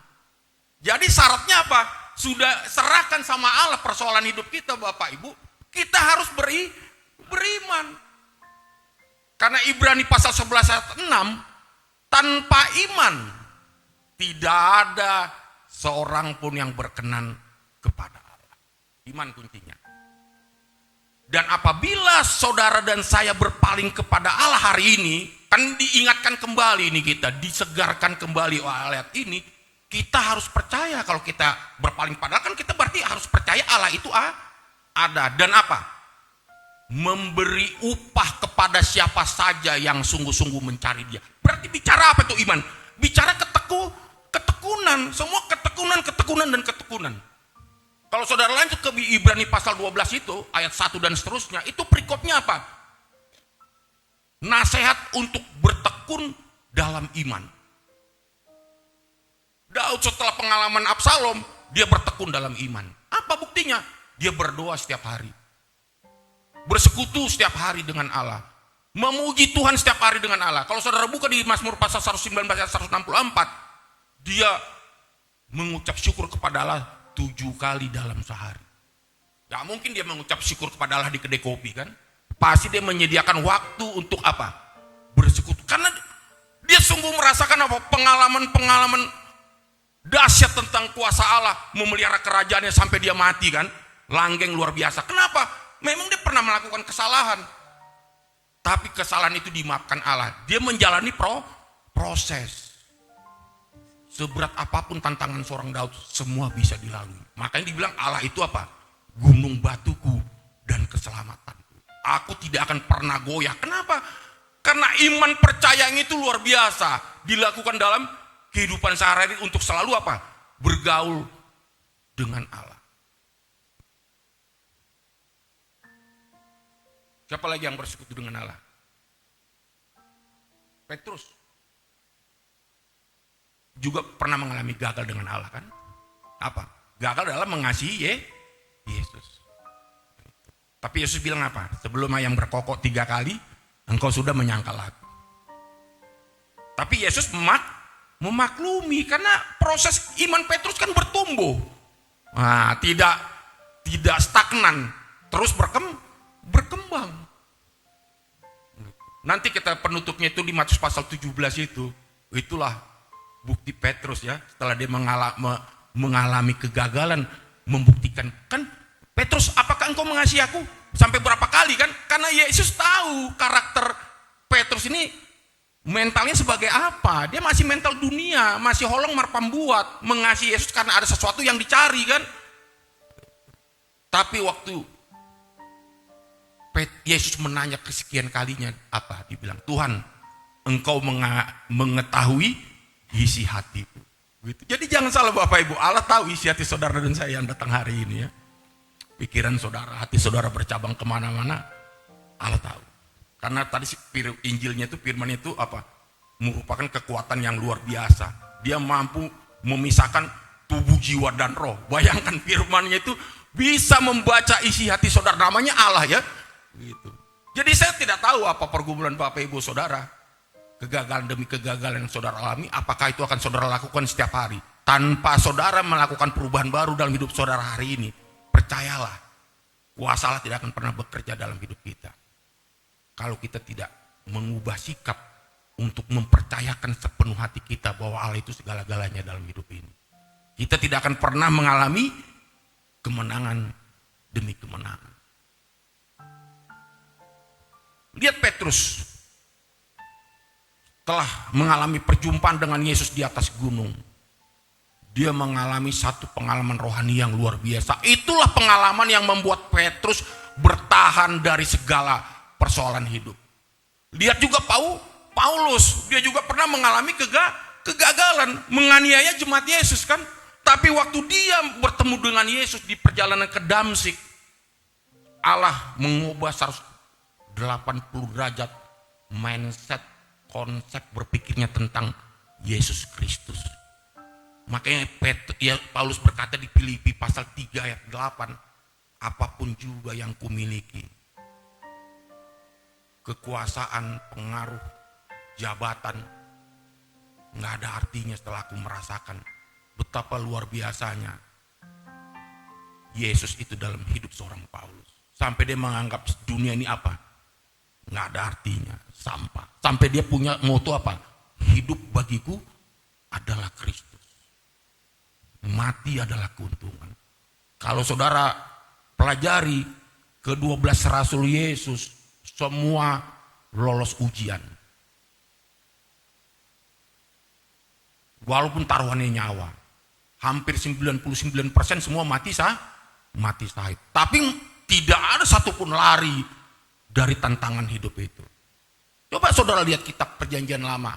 Jadi syaratnya apa? Sudah serahkan sama Allah persoalan hidup kita, Bapak Ibu. Kita harus beriman. Karena Ibrani pasal 11 ayat 6, tanpa iman tidak ada seorang pun yang berkenan kepada Allah. Iman kuncinya. Dan apabila saudara dan saya berpaling kepada Allah hari ini, kan diingatkan kembali ini kita, disegarkan kembali oleh ayat ini, kita harus percaya kalau kita berpaling pada Allah, kan kita berarti harus percaya Allah itu ada. Dan apa? Memberi upah kepada siapa saja yang sungguh-sungguh mencari dia. Berarti bicara apa itu iman? Bicara ketekunan, semua ketekunan dan ketekunan. Kalau saudara lanjut ke Ibrani pasal 12 itu, ayat 1 dan seterusnya, itu perikopnya apa? Nasihat untuk bertekun dalam iman. Daud setelah pengalaman Absalom, dia bertekun dalam iman. Apa buktinya? Dia berdoa setiap hari. Bersekutu setiap hari dengan Allah. Memuji Tuhan setiap hari dengan Allah. Kalau saudara buka di Mazmur pasal 119 ayat 164, dia mengucap syukur kepada Allah 7 kali dalam sehari. Gak mungkin dia mengucap syukur kepada Allah di kedai kopi kan. Pasti dia menyediakan waktu untuk apa? Bersekutu. Karena dia sungguh merasakan apa? Pengalaman dahsyat tentang kuasa Allah memelihara kerajaannya sampai dia mati kan. Langgeng luar biasa. Kenapa? Memang dia pernah melakukan kesalahan. Tapi kesalahan itu dimaafkan Allah. Dia menjalani proses. Seberat apapun tantangan seorang Daud, semua bisa dilalui. Makanya dibilang Allah itu apa? Gunung batuku dan keselamatanku. Aku tidak akan pernah goyah. Kenapa? Karena iman percaya itu luar biasa. Dilakukan dalam kehidupan sehari-hari untuk selalu apa? Bergaul dengan Allah. Siapa lagi yang bersekutu dengan Allah? Petrus juga pernah mengalami gagal dengan Allah kan? Apa? Gagal dalam mengasihi Yesus. Tapi Yesus bilang apa? Sebelum ayam berkokok 3 kali, engkau sudah menyangkal aku. Tapi Yesus memaklumi karena proses iman Petrus kan bertumbuh. Nah, tidak stagnan, terus berkembang. Nanti kita penutupnya itu di Matius pasal 17 itu. Itulah bukti Petrus ya, setelah dia mengalami kegagalan, membuktikan kan Petrus, apakah engkau mengasihi aku? Sampai berapa kali kan? Karena Yesus tahu karakter Petrus ini mentalnya sebagai apa. Dia masih mental dunia, masih holong marpambuat, mengasihi Yesus karena ada sesuatu yang dicari kan. Tapi waktu Yesus menanya kesekian kalinya apa? Dibilang, Tuhan, engkau mengetahui isi hatiku. Gitu. Jadi jangan salah Bapak Ibu, Allah tahu isi hati saudara dan saya yang datang hari ini ya. Pikiran saudara, hati saudara bercabang kemana-mana, Allah tahu. Karena tadi Injilnya itu, firman itu apa? Merupakan kekuatan yang luar biasa. Dia mampu memisahkan tubuh, jiwa, dan roh. Bayangkan firmannya itu bisa membaca isi hati saudara, namanya Allah ya. Gitu. Jadi saya tidak tahu apa pergumulan Bapak Ibu saudara. Kegagalan demi kegagalan yang saudara alami, apakah itu akan saudara lakukan setiap hari? Tanpa saudara melakukan perubahan baru dalam hidup saudara hari ini, percayalah, kuasa Allah tidak akan pernah bekerja dalam hidup kita. Kalau kita tidak mengubah sikap untuk mempercayakan sepenuh hati kita bahwa Allah itu segala-galanya dalam hidup ini. Kita tidak akan pernah mengalami kemenangan demi kemenangan. Lihat Petrus telah mengalami perjumpaan dengan Yesus di atas gunung. Dia mengalami satu pengalaman rohani yang luar biasa. Itulah pengalaman yang membuat Petrus bertahan dari segala persoalan hidup. Lihat juga Paulus, dia juga pernah mengalami kegagalan, menganiaya jemaat Yesus kan. Tapi waktu dia bertemu dengan Yesus di perjalanan ke Damsyik, Allah mengubah 180 derajat mindset, konsep berpikirnya tentang Yesus Kristus. Makanya Paulus berkata di Filipi pasal 3 ayat 8, apapun juga yang kumiliki, kekuasaan, pengaruh, jabatan, nggak ada artinya setelah aku merasakan betapa luar biasanya Yesus itu dalam hidup seorang Paulus. Sampai dia menganggap dunia ini apa? Nggak ada artinya, sampah. Sampai dia punya moto apa? Hidup bagiku adalah Kristus, mati adalah keuntungan. Kalau saudara pelajari ke-12 rasul Yesus, semua lolos ujian. Walaupun taruhannya nyawa, hampir 99% semua mati sahid. Tapi tidak ada satupun lari dari tantangan hidup itu. Coba saudara lihat kitab Perjanjian Lama,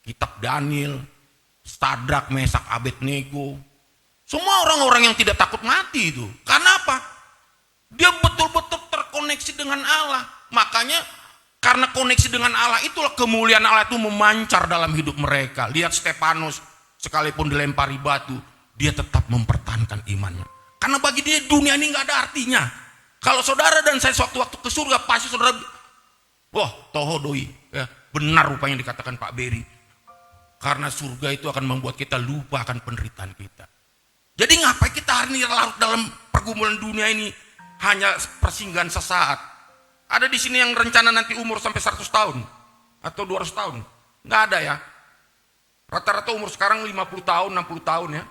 kitab Daniel, Sadrak, Mesak, Abednego, semua orang-orang yang tidak takut mati itu. Karena apa? Dia betul-betul terkoneksi dengan Allah. Makanya karena koneksi dengan Allah, itulah kemuliaan Allah itu memancar dalam hidup mereka. Lihat Stefanus, sekalipun dilempari batu, dia tetap mempertahankan imannya. Karena bagi dia dunia ini gak ada artinya. Kalau saudara dan saya sewaktu-waktu ke surga, pasti saudara, wah toho doi, ya, benar rupanya dikatakan Pak Beri. Karena surga itu akan membuat kita lupa akan penderitaan kita. Jadi ngapain kita hari ini larut dalam pergumulan dunia ini hanya persinggahan sesaat? Ada di sini yang rencana nanti umur sampai 100 tahun atau 200 tahun? Nggak ada ya. Rata-rata umur sekarang 50 tahun, 60 tahun ya.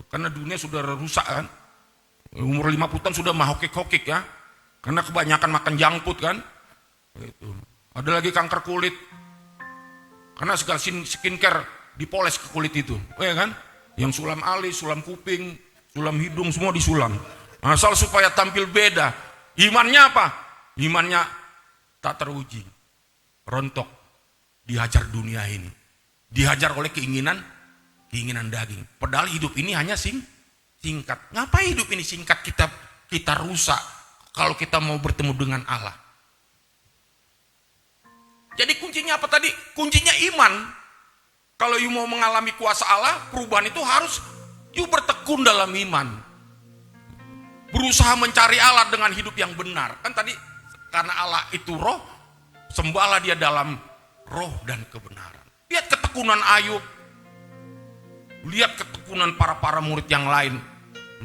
Karena dunia sudah rusak kan. Umur 50 tahun sudah mahokik-hokik ya. Karena kebanyakan makan junk food kan. Gitu. Ada lagi kanker kulit. Karena segala skincare dipoles ke kulit itu, ya kan? Yang sulam alis, sulam kuping, sulam hidung, semua disulam. Asal supaya tampil beda. Imannya apa? Imannya tak teruji, rontok, dihajar dunia ini, dihajar oleh keinginan daging. Padahal hidup ini hanya singkat. Ngapain hidup ini singkat kita rusak kalau kita mau bertemu dengan Allah? Jadi kuncinya apa tadi? Kuncinya iman. Kalau you mau mengalami kuasa Allah, perubahan itu harus you bertekun dalam iman. Berusaha mencari Allah dengan hidup yang benar. Kan tadi karena Allah itu roh, sembahlah dia dalam roh dan kebenaran. Lihat ketekunan Ayub. Lihat ketekunan para murid yang lain.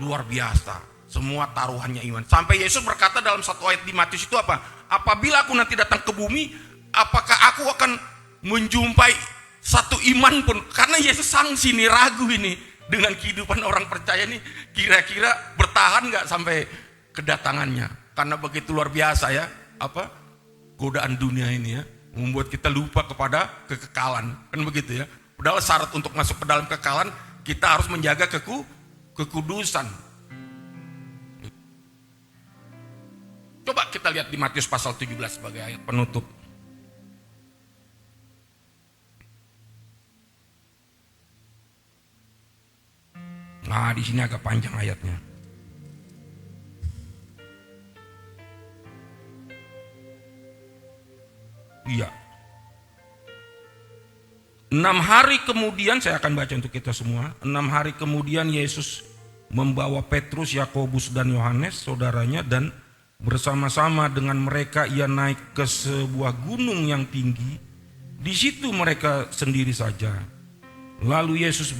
Luar biasa. Semua taruhannya iman. Sampai Yesus berkata dalam satu ayat di Matius itu apa? Apabila aku nanti datang ke bumi, apakah aku akan menjumpai satu iman pun? Karena Yesus sangsi nih, ragu ini dengan kehidupan orang percaya nih, kira-kira bertahan nggak sampai kedatangannya? Karena begitu luar biasa ya, godaan dunia ini ya, membuat kita lupa kepada kekekalan, kan begitu ya. Padahal syarat untuk masuk ke dalam kekekalan, kita harus menjaga kekudusan. Coba kita lihat di Matius pasal 17 sebagai ayat penutup. Nah, di sini agak panjang ayatnya. Iya. 6 hari kemudian, saya akan baca untuk kita semua. 6 hari kemudian Yesus membawa Petrus, Yakobus dan Yohanes, saudaranya, dan bersama-sama dengan mereka ia naik ke sebuah gunung yang tinggi. Di situ mereka sendiri saja. Lalu Yesus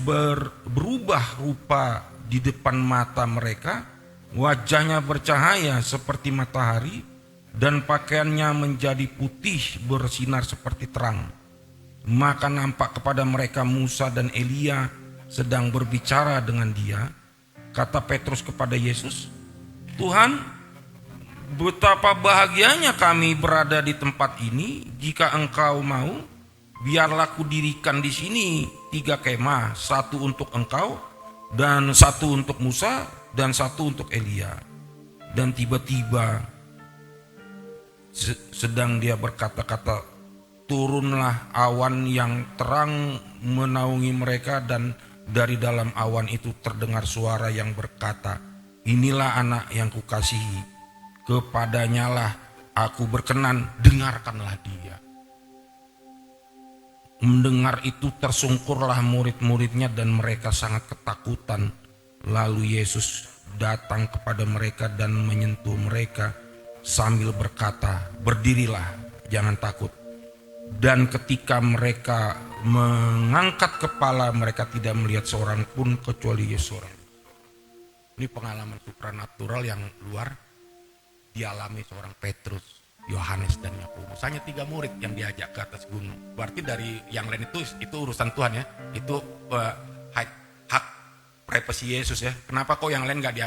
berubah rupa di depan mata mereka, wajahnya bercahaya seperti matahari dan pakaiannya menjadi putih bersinar seperti terang. Maka nampak kepada mereka Musa dan Elia sedang berbicara dengan dia. Kata Petrus kepada Yesus, Tuhan, betapa bahagianya kami berada di tempat ini. Jika Engkau mau, biarlah kudirikan di sini 3 kemah, 1 untuk Engkau, dan 1 untuk Musa, dan 1 untuk Elia. Dan tiba-tiba sedang dia berkata-kata, turunlah awan yang terang menaungi mereka, dan dari dalam awan itu terdengar suara yang berkata, inilah anak yang kukasihi, kepadanya lah aku berkenan, dengarkanlah dia. Mendengar itu tersungkurlah murid-muridnya dan mereka sangat ketakutan. Lalu Yesus datang kepada mereka dan menyentuh mereka sambil berkata, berdirilah, jangan takut. Dan ketika mereka mengangkat kepala, mereka tidak melihat seorang pun kecuali Yesus. Ini pengalaman supranatural yang luar dialami seorang Petrus, Yohanes, dan Yakobus. Hanya 3 murid yang diajak ke atas gunung. Berarti dari yang lain itu urusan Tuhan ya. Itu hak privasi Yesus ya. Kenapa kok yang lain gak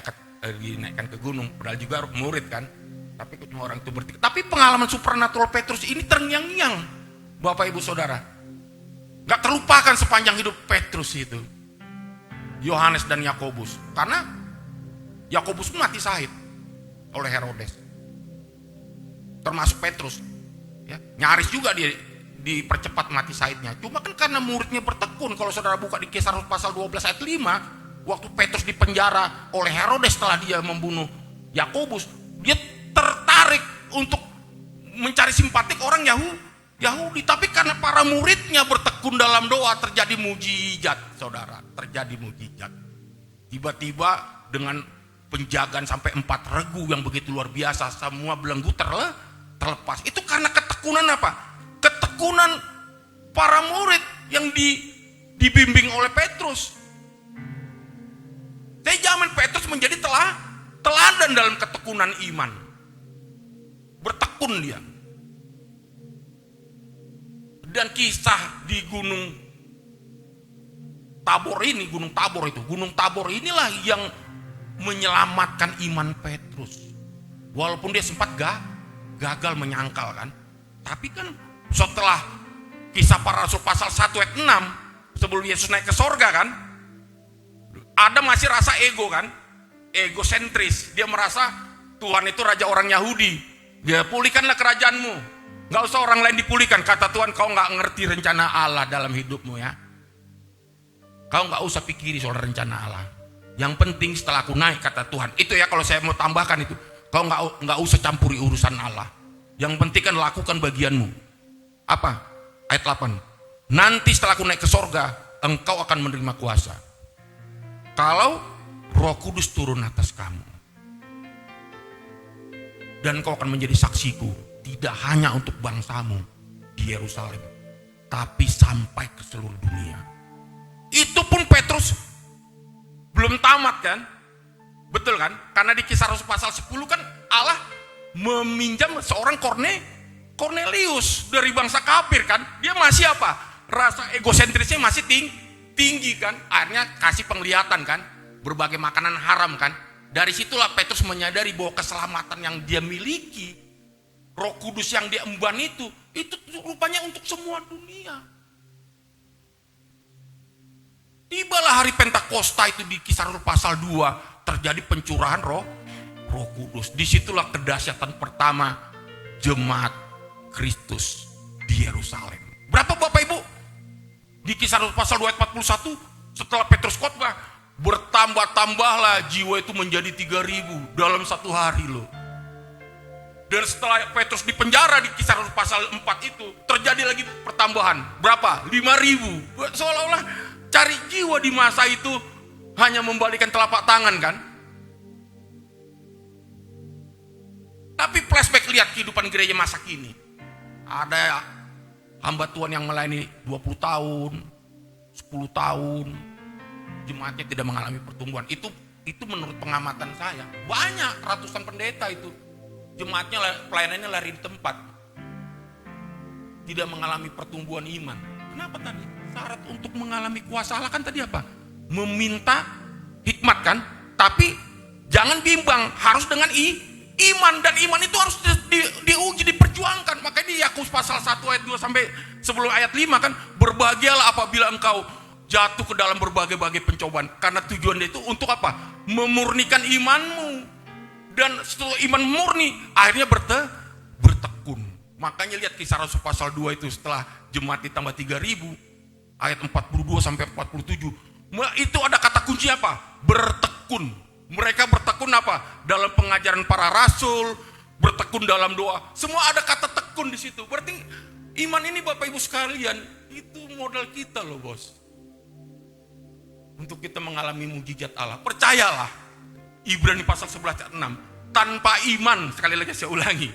dinaikkan ke gunung? Padahal juga murid kan. Tapi cuma orang itu bertiga. Tapi pengalaman supranatural Petrus ini terngiang-ngiang, Bapak Ibu Saudara. Gak terlupakan sepanjang hidup Petrus itu, Yohanes dan Yakobus. Karena Yakobus mati syahid oleh Herodes, termasuk Petrus ya, nyaris juga dia dipercepat mati syahidnya. Cuma kan karena muridnya bertekun. Kalau saudara buka di Kisah pasal 12 ayat 5, waktu Petrus dipenjara oleh Herodes setelah dia membunuh Yakobus, dia tertarik untuk mencari simpatik orang Yahudi. Tapi karena para muridnya bertekun dalam doa, terjadi mujizat, saudara. Terjadi mujizat. Tiba-tiba dengan penjagaan sampai 4 regu yang begitu luar biasa, semua belenggu terlepas. Itu karena ketekunan apa? Ketekunan para murid yang dibimbing oleh Petrus. Saya jamin Petrus menjadi teladan dalam ketekunan iman. Bertekun dia. Dan kisah di Gunung Tabor inilah yang menyelamatkan iman Petrus. Walaupun dia sempat gagal menyangkal kan. Tapi kan setelah Kisah Para Rasul pasal 1 ayat 6, sebelum Yesus naik ke sorga kan, ada masih rasa ego kan, egosentris. Dia merasa Tuhan itu raja orang Yahudi. Dia pulihkanlah kerajaanmu, gak usah orang lain dipulihkan. Kata Tuhan, kau gak ngerti rencana Allah dalam hidupmu ya. Kau gak usah pikiri soal rencana Allah. Yang penting setelah aku naik, kata Tuhan. Itu ya, kalau saya mau tambahkan itu, kau gak usah campuri urusan Allah. Yang penting kan lakukan bagianmu. Apa? Ayat 8. Nanti setelah aku naik ke sorga, engkau akan menerima kuasa. Kalau Roh Kudus turun atas kamu. Dan engkau akan menjadi saksiku. Tidak hanya untuk bangsamu di Yerusalem, tapi sampai ke seluruh dunia. Itu pun Petrus belum tamat kan? Betul kan? Karena di Kisah Rasul pasal 10 kan Allah meminjam seorang Kornelius dari bangsa kafir kan. Dia masih apa? Rasa egosentrisnya masih tinggi kan. Akhirnya kasih penglihatan kan, berbagai makanan haram kan. Dari situlah Petrus menyadari bahwa keselamatan yang dia miliki, Roh Kudus yang diemban itu rupanya untuk semua dunia. Tibalah hari Pentakosta itu di Kisah Rasul pasal 2, terjadi pencurahan Roh Kudus. Disitulah kedahsyatan pertama jemaat Kristus di Yerusalem. Berapa Bapak Ibu? Di Kisah Rasul pasal 2 ayat 41, setelah Petrus khotbah, bertambah-tambahlah jiwa itu menjadi 3.000 dalam 1 hari loh. Dan setelah Petrus dipenjara di Kisah Rasul pasal 4 itu, terjadi lagi pertambahan. Berapa? 5.000. Seolah-olah cari jiwa di masa itu hanya membalikan telapak tangan kan. Tapi flashback lihat kehidupan gereja masa kini. Ada hamba Tuhan yang melayani 20 tahun, 10 tahun, jemaatnya tidak mengalami pertumbuhan. Itu menurut pengamatan saya. Banyak ratusan pendeta itu, jemaatnya pelayanannya lari di tempat, tidak mengalami pertumbuhan iman. Kenapa tadi? Syarat untuk mengalami kuasa Allah kan tadi apa? Meminta hikmat kan? Tetapi jangan bimbang, harus dengan iman, dan iman itu harus diuji, diperjuangkan. Makanya di Yakobus pasal 1 ayat 2 sampai sebelum ayat 5 kan, berbahagialah apabila engkau jatuh ke dalam berbagai-bagai pencobaan, karena tujuannya itu untuk apa? Memurnikan imanmu. Dan setelah iman murni, akhirnya bertekun. Makanya lihat Kisah Rasul pasal 2 itu, setelah jemaat ditambah 3.000, ayat 42 sampai 47, itu ada kata kunci apa? Bertekun. Mereka bertekun apa? Dalam pengajaran para rasul, bertekun dalam doa. Semua ada kata tekun di situ. Berarti iman ini Bapak Ibu sekalian, itu modal kita loh bos. Untuk kita mengalami mujizat Allah. Percayalah, Ibrani pasal 11 ayat 6, tanpa iman, sekali lagi saya ulangi,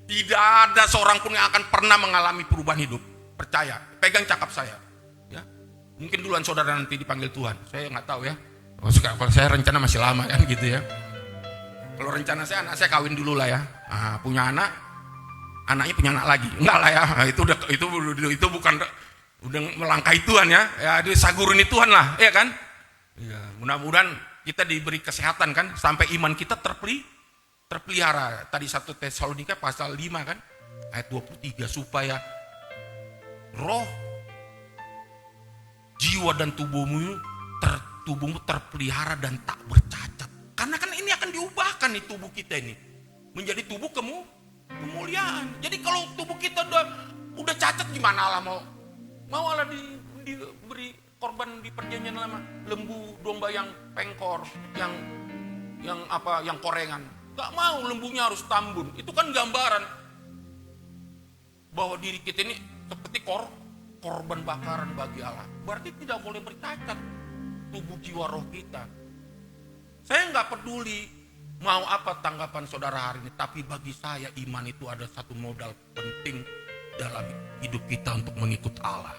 tidak ada seorang pun yang akan pernah mengalami perubahan hidup. Percaya, pegang cakap saya. Ya. Mungkin duluan saudara nanti dipanggil Tuhan, saya nggak tahu ya. Kalau saya rencana masih lama kan gitu ya. Kalau rencana saya, anak saya kawin dulu lah ya. Punya anak, anaknya punya anak lagi. Enggak lah ya, itu bukan udah melangkahi Tuhan ya. Ya itu saguruni Tuhan lah, ya kan? Ya, mudah-mudahan kita diberi kesehatan kan, sampai iman kita terpelihara. Tadi 1 Tesalonika pasal 5 kan, ayat 23, supaya roh, jiwa dan tubuhmu terpelihara dan tak bercacat. Karena kan ini akan diubahkan nih tubuh kita ini menjadi tubuh kemuliaan. Jadi kalau tubuh kita udah cacat, gimana Allah mau Allah diberi korban di perjanjian lama, lembu domba yang pengkor, yang korengan. Gak mau, lembunya harus tambun. Itu kan gambaran bahwa diri kita ini seperti korban bakaran bagi Allah. Berarti tidak boleh bercacat tubuh jiwa roh kita. Saya nggak peduli mau apa tanggapan saudara hari ini, tapi bagi saya iman itu ada satu modal penting dalam hidup kita untuk mengikut Allah.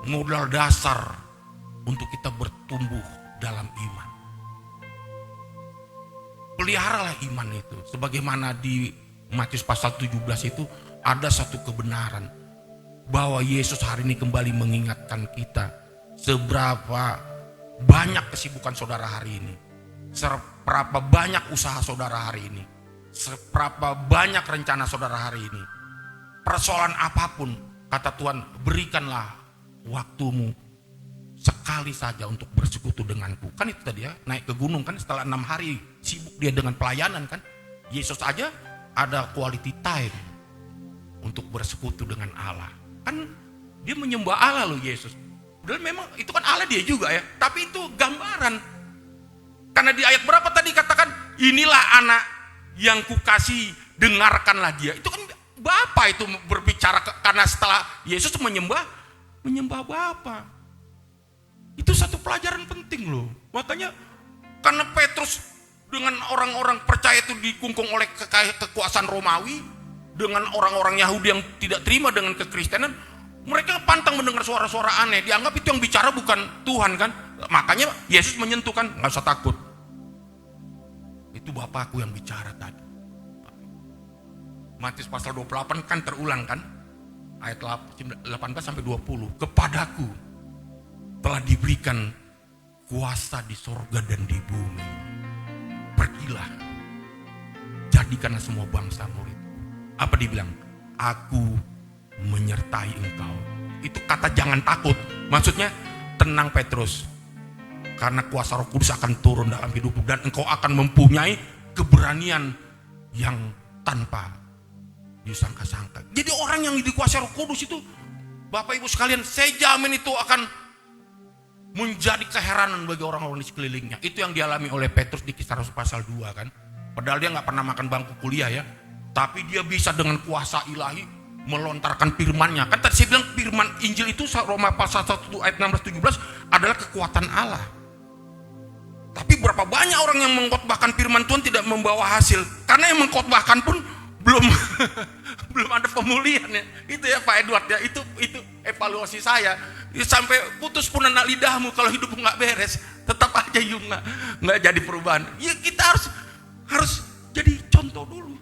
Modal dasar untuk kita bertumbuh dalam iman. Peliharalah iman itu. Sebagaimana di Matius pasal 17 itu ada satu kebenaran bahwa Yesus hari ini kembali mengingatkan kita seberapa banyak kesibukan saudara hari ini, seberapa banyak usaha saudara hari ini, seberapa banyak rencana saudara hari ini. Persoalan apapun, kata Tuhan, berikanlah waktumu sekali saja untuk bersekutu denganku. Kan itu tadi ya, naik ke gunung kan, setelah 6 hari sibuk dia dengan pelayanan kan. Yesus aja ada quality time untuk bersekutu dengan Allah. Kan dia menyembah Allah loh Yesus. Dan memang itu kan Allah dia juga ya, tapi itu gambaran. Karena di ayat berapa tadi katakan, inilah anak yang kukasihi, dengarkanlah dia. Itu kan Bapa itu berbicara, karena setelah Yesus menyembah Bapa. Itu satu pelajaran penting loh. Makanya karena Petrus dengan orang-orang percaya itu dikungkung oleh kekuasaan Romawi, dengan orang-orang Yahudi yang tidak terima dengan kekristenan, mereka pantang mendengar suara-suara aneh. Dianggap itu yang bicara bukan Tuhan kan. Makanya Yesus menyentuh kan, nggak usah takut. Itu Bapakku yang bicara tadi. Matius pasal 28 kan terulang kan. Ayat 18 sampai 20. Kepadaku telah diberikan kuasa di sorga dan di bumi. Pergilah, jadikanlah semua bangsa murid. Apa dibilang? Aku menyertai engkau. Itu kata jangan takut. Maksudnya tenang Petrus, karena kuasa Roh Kudus akan turun dalam hidupmu dan engkau akan mempunyai keberanian yang tanpa disangka-sangka. Jadi orang yang dikuasai Roh Kudus itu, Bapak Ibu sekalian, saya jamin itu akan menjadi keheranan bagi orang-orang di sekelilingnya. Itu yang dialami oleh Petrus di Kisah Rasul pasal 2 kan. Padahal dia gak pernah makan bangku kuliah ya, tapi dia bisa dengan kuasa ilahi melontarkan firman-Nya. Kan tadi saya bilang firman Injil itu Roma pasal 1 ayat 16-17 adalah kekuatan Allah. Tapi berapa banyak orang yang mengkhotbahkan firman Tuhan tidak membawa hasil. Karena yang mengkhotbahkan pun belum ada pemulihan ya. Itu ya Pak Edward ya, itu evaluasi saya. Sampai putus pun anak lidahmu kalau hidupmu nggak beres, tetap aja nggak jadi perubahan. Ya kita harus jadi contoh dulu.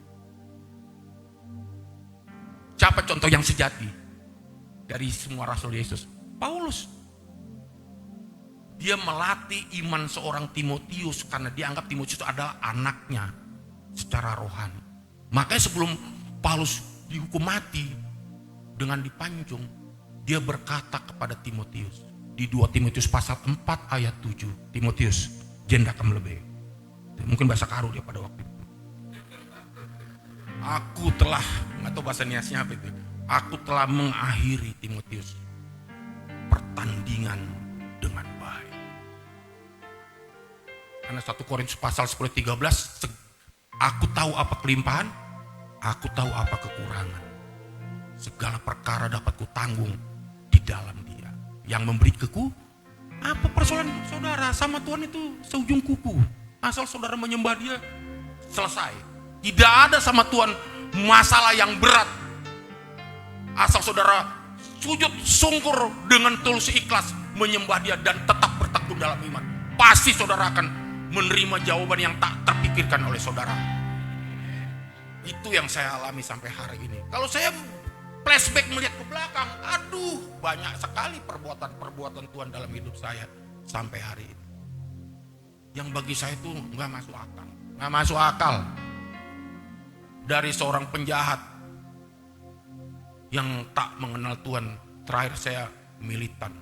Siapa contoh yang sejati dari semua Rasul Yesus? Paulus. Dia melatih iman seorang Timotius karena dia anggap Timotius adalah anaknya secara rohani. Makanya sebelum Paulus dihukum mati dengan dipancung, dia berkata kepada Timotius di 2 Timotius pasal 4 ayat 7, Timotius, jenda kamu lebih. Mungkin bahasa Karo dia pada waktu itu. Aku telah, nggak tahu bahasa Niasnya apa itu. Aku telah mengakhiri Timotius pertandingan dengan baik. Karena 1 Korintus pasal 10:13, aku tahu apa kelimpahan, aku tahu apa kekurangan. Segala perkara dapat kutanggung di dalam Dia yang memberi keku. Apa persoalan saudara sama Tuhan itu seujung kuku. Asal saudara menyembah Dia, selesai. Tidak ada sama Tuhan masalah yang berat. Asal saudara sujud sungkur dengan tulus ikhlas menyembah Dia dan tetap bertekun dalam iman, pasti saudara akan menerima jawaban yang tak terpikirkan oleh saudara. Itu yang saya alami sampai hari ini. Kalau saya flashback melihat ke belakang, aduh, banyak sekali perbuatan-perbuatan Tuhan dalam hidup saya sampai hari ini. Yang bagi saya itu nggak masuk akal. Nggak masuk akal. Dari seorang penjahat yang tak mengenal Tuhan, terakhir saya militan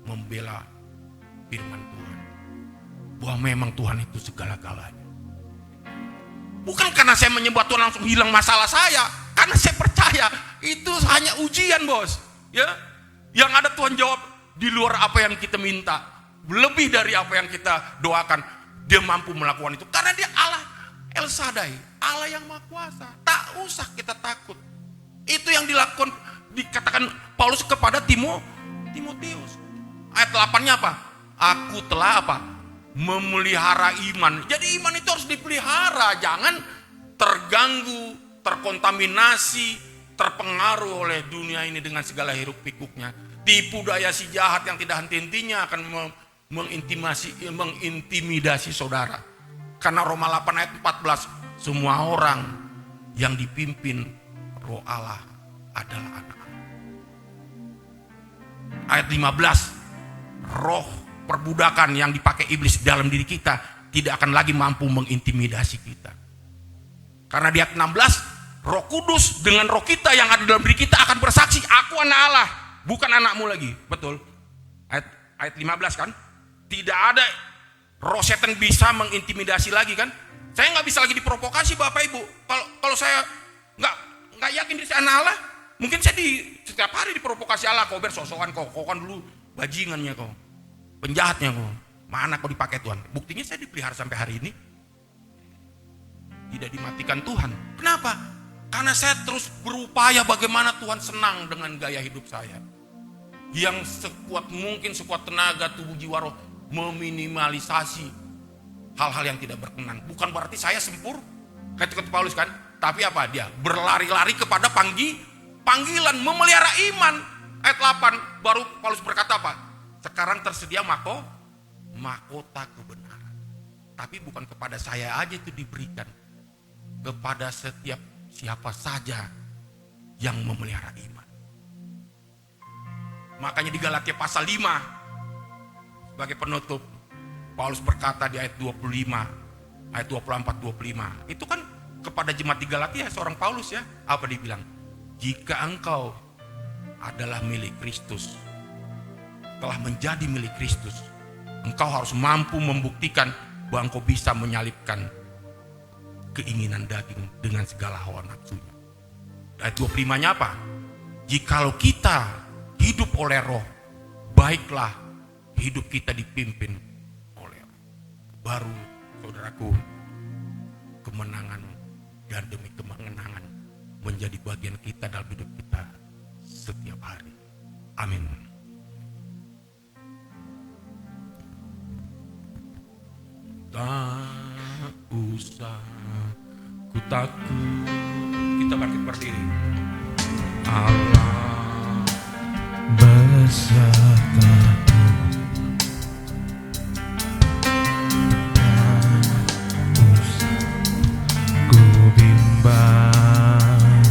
membela firman Tuhan. Bahwa memang Tuhan itu segala-galanya. Bukan karena saya menyembah Tuhan langsung hilang masalah saya, karena saya percaya itu hanya ujian, bos. Ya, yang ada Tuhan jawab di luar apa yang kita minta, lebih dari apa yang kita doakan. Dia mampu melakukan itu karena Dia Allah El Shaddai, Allah yang Maha Kuasa. Tak usah kita takut. Itu yang dilakukan, dikatakan Paulus kepada Timotius. Ayat 8-nya apa? Aku telah apa? Memelihara iman. Jadi iman itu harus dipelihara, jangan terganggu, terkontaminasi, terpengaruh oleh dunia ini dengan segala hiruk pikuknya. Tipu daya si jahat yang tidak henti-hentinya akan mengintimidasi saudara. Karena Roma 8 ayat 14, semua orang yang dipimpin Roh Allah adalah anak. Ayat 15, roh perbudakan yang dipakai iblis dalam diri kita tidak akan lagi mampu mengintimidasi kita. Karena di ayat 16, Roh Kudus dengan roh kita yang ada dalam diri kita akan bersaksi, aku anak Allah, bukan anakmu lagi. Betul. Ayat 15 kan? Tidak ada roh setan bisa mengintimidasi lagi kan? Saya nggak bisa lagi diprovokasi Bapak Ibu. Kalau saya nggak yakin diri saya anak Allah, mungkin saya setiap hari diprovokasi Allah. Kau bersosokan, kau kan dulu bajingannya kau, penjahatnya kau. Mana kau dipakai Tuhan? Buktinya saya dipelihara sampai hari ini. Tidak dimatikan Tuhan. Kenapa? Karena saya terus berupaya bagaimana Tuhan senang dengan gaya hidup saya. Yang sekuat mungkin, sekuat tenaga, tubuh, jiwa, roh, meminimalisasi hal-hal yang tidak berkenan. Bukan berarti saya sempur, kata Paulus kan. Tapi apa? Dia berlari-lari kepada panggilan, memelihara iman. Ayat 8, baru Paulus berkata apa? Sekarang tersedia mahkota kebenaran. Tapi bukan kepada saya aja itu diberikan. Kepada setiap siapa saja yang memelihara iman. Makanya di Galatia pasal 5, sebagai penutup, Paulus berkata di ayat 25, ayat 24-25. Itu kan kepada jemaat di Galatia, seorang Paulus ya. Apa dia bilang? Jika engkau adalah milik Kristus, telah menjadi milik Kristus, engkau harus mampu membuktikan bahwa engkau bisa menyalibkan keinginan daging dengan segala hawa nafsunya. Ayat 25-nya apa? Jikalau kita hidup oleh roh, baiklah hidup kita dipimpin oleh roh. Baru saudaraku, kemenangan dan demi kemenangan menjadi bagian kita dalam hidup kita setiap hari. Amin. Tak usah ku takut. Kita bangkit berdiri. Allah besertaku. Tak usah ku bimbang.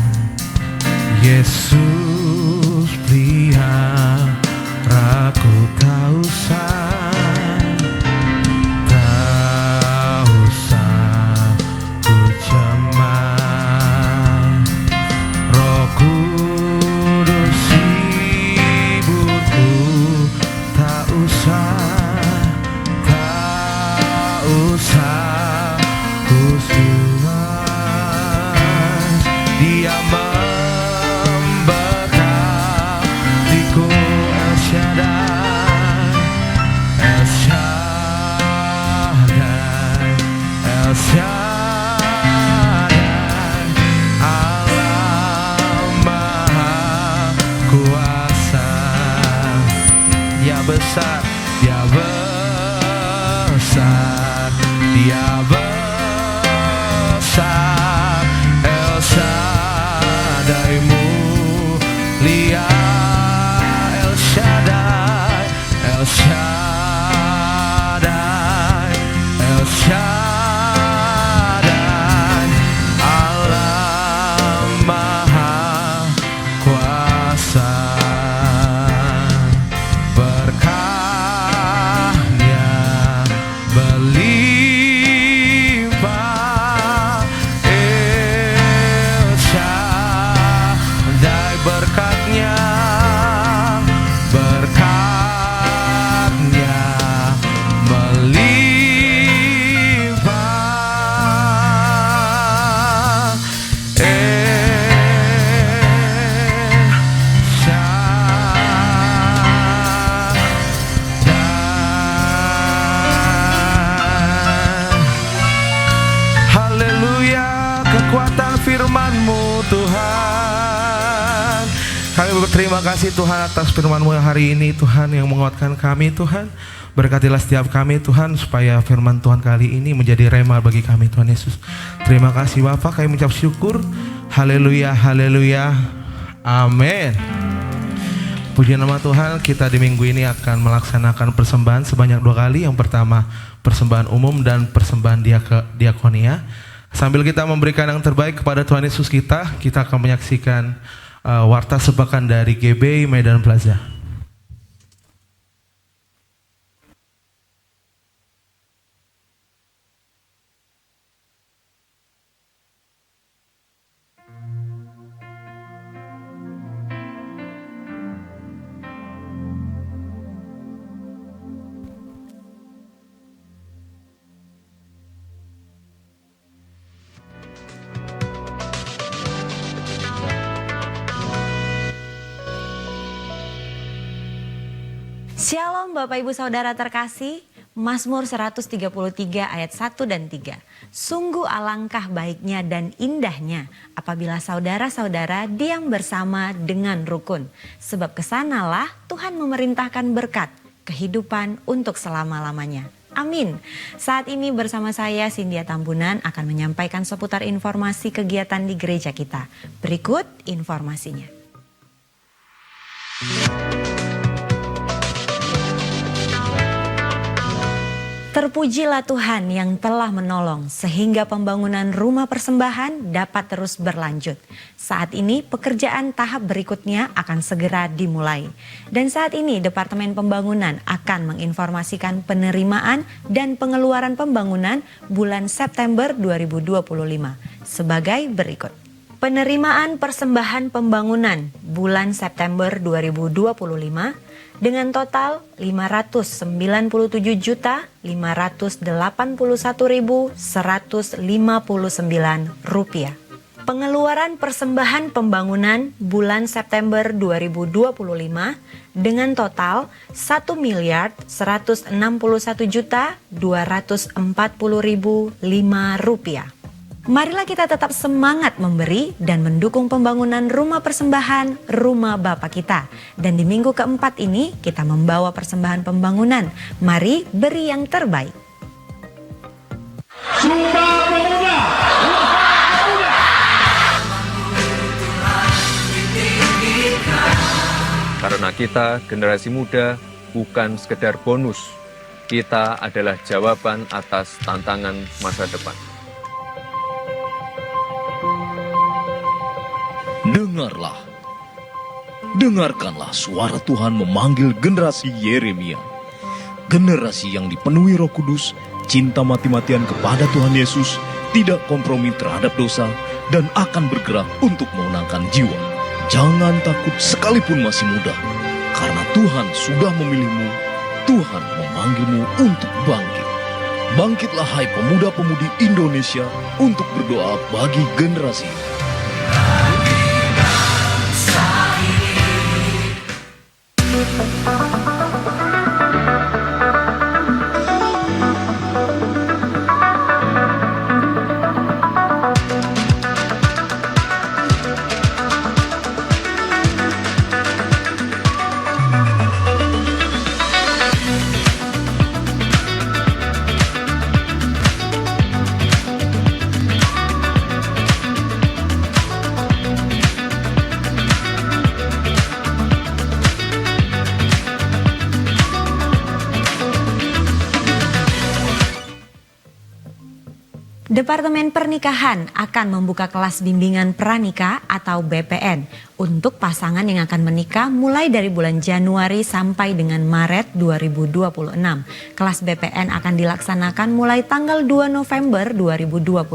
Yesus peliharaku, tak usah El Shaddai, Allah Maha Kuasa. Dia besar, Dia besar, Dia besar. El Shaddai mulia, El Shaddai, El Shaddai, El Shaddai, Allah Maha Kuasa. Berkahnya berlimpah, El Shaddai berkatnya, berkatnya melimpah. Haleluya, kekuatan firman-Mu Tuhan. Kami berterima kasih Tuhan atas firman-Mu yang hari ini Tuhan, yang menguatkan kami Tuhan. Berkatilah setiap kami Tuhan, supaya firman Tuhan kali ini menjadi rema bagi kami Tuhan Yesus. Terima kasih Bapa, kami mengucap syukur. Haleluya, haleluya, amin. Puji nama Tuhan, kita di minggu ini akan melaksanakan persembahan sebanyak 2 kali. Yang pertama persembahan umum dan persembahan diakonia. Sambil kita memberikan yang terbaik kepada Tuhan Yesus kita akan menyaksikan warta sepakan dari GBI Medan Plaza. Shalom Bapak Ibu Saudara terkasih, Mazmur 133 ayat 1 dan 3. Sungguh alangkah baiknya dan indahnya apabila saudara-saudara diam bersama dengan rukun. Sebab kesanalah Tuhan memerintahkan berkat, kehidupan untuk selama-lamanya. Amin. Saat ini bersama saya Cynthia Tambunan akan menyampaikan seputar informasi kegiatan di gereja kita. Berikut informasinya. Terpujilah Tuhan yang telah menolong sehingga pembangunan rumah persembahan dapat terus berlanjut. Saat ini pekerjaan tahap berikutnya akan segera dimulai. Dan saat ini Departemen Pembangunan akan menginformasikan penerimaan dan pengeluaran pembangunan bulan September 2025 sebagai berikut. Penerimaan persembahan pembangunan bulan September 2025 dengan total Rp597.581.159. Pengeluaran persembahan pembangunan bulan September 2025 dengan total Rp1.161.240.005. Marilah kita tetap semangat memberi dan mendukung pembangunan rumah persembahan Rumah Bapa kita. Dan di minggu keempat ini kita membawa persembahan pembangunan. Mari beri yang terbaik. Sumpah Pemuda. Karena kita generasi muda bukan sekedar bonus, kita adalah jawaban atas tantangan masa depan. Dengarkanlah suara Tuhan memanggil generasi Yeremia. Generasi yang dipenuhi Roh Kudus, cinta mati-matian kepada Tuhan Yesus, tidak kompromi terhadap dosa, dan akan bergerak untuk memenangkan jiwa. Jangan takut sekalipun masih muda, karena Tuhan sudah memilihmu. Tuhan memanggilmu untuk bangkit. Bangkitlah hai pemuda-pemudi Indonesia untuk berdoa bagi generasi ini. Departemen Pernikahan akan membuka kelas bimbingan pranikah atau BPN untuk pasangan yang akan menikah mulai dari bulan Januari sampai dengan Maret 2026. Kelas BPN akan dilaksanakan mulai tanggal 2 November 2025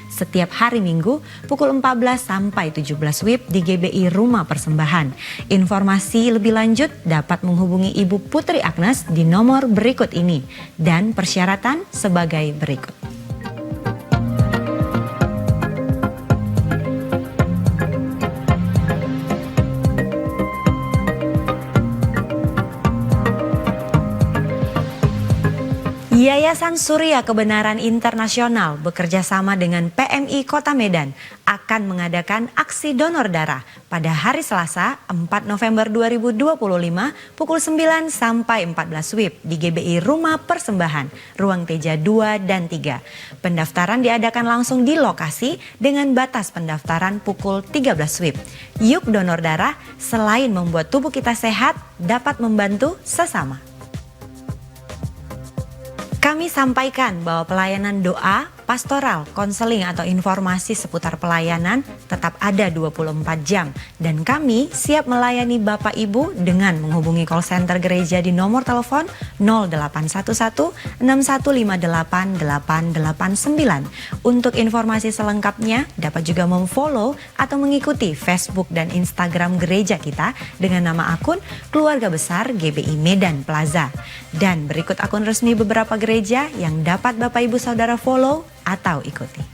setiap hari Minggu pukul 14 sampai 17 WIB di GBI Rumah Persembahan. Informasi lebih lanjut dapat menghubungi Ibu Putri Agnes di nomor berikut ini dan persyaratan sebagai berikut. Yayasan Surya Kebenaran Internasional bekerja sama dengan PMI Kota Medan akan mengadakan aksi donor darah pada hari Selasa 4 November 2025 pukul 9 sampai 14 WIB di GBI Rumah Persembahan, Ruang Teja 2 dan 3. Pendaftaran diadakan langsung di lokasi dengan batas pendaftaran pukul 13 WIB. Yuk donor darah, selain membuat tubuh kita sehat, dapat membantu sesama. Kami sampaikan bahwa pelayanan doa, pastoral, konseling atau informasi seputar pelayanan tetap ada 24 jam dan kami siap melayani Bapak Ibu dengan menghubungi call center gereja di nomor telepon 0811 6158 889. Untuk informasi selengkapnya dapat juga memfollow atau mengikuti Facebook dan Instagram gereja kita dengan nama akun Keluarga Besar GBI Medan Plaza. Dan berikut akun resmi beberapa gereja yang dapat Bapak Ibu Saudara follow atau ikuti.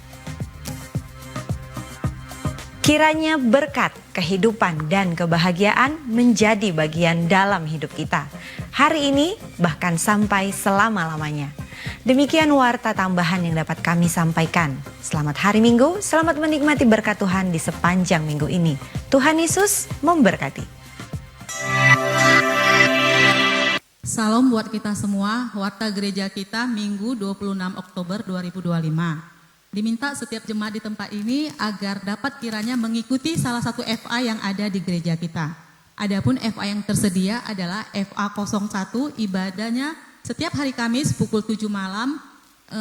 Kiranya berkat, kehidupan, dan kebahagiaan menjadi bagian dalam hidup kita. Hari ini bahkan sampai selama-lamanya. Demikian warta tambahan yang dapat kami sampaikan. Selamat hari Minggu, selamat menikmati berkat Tuhan di sepanjang minggu ini. Tuhan Yesus memberkati. Salam buat kita semua, warta gereja kita Minggu 26 Oktober 2025. Diminta setiap jemaat di tempat ini agar dapat kiranya mengikuti salah satu FA yang ada di gereja kita. Adapun FA yang tersedia adalah FA 01, ibadahnya setiap hari Kamis pukul 7 malam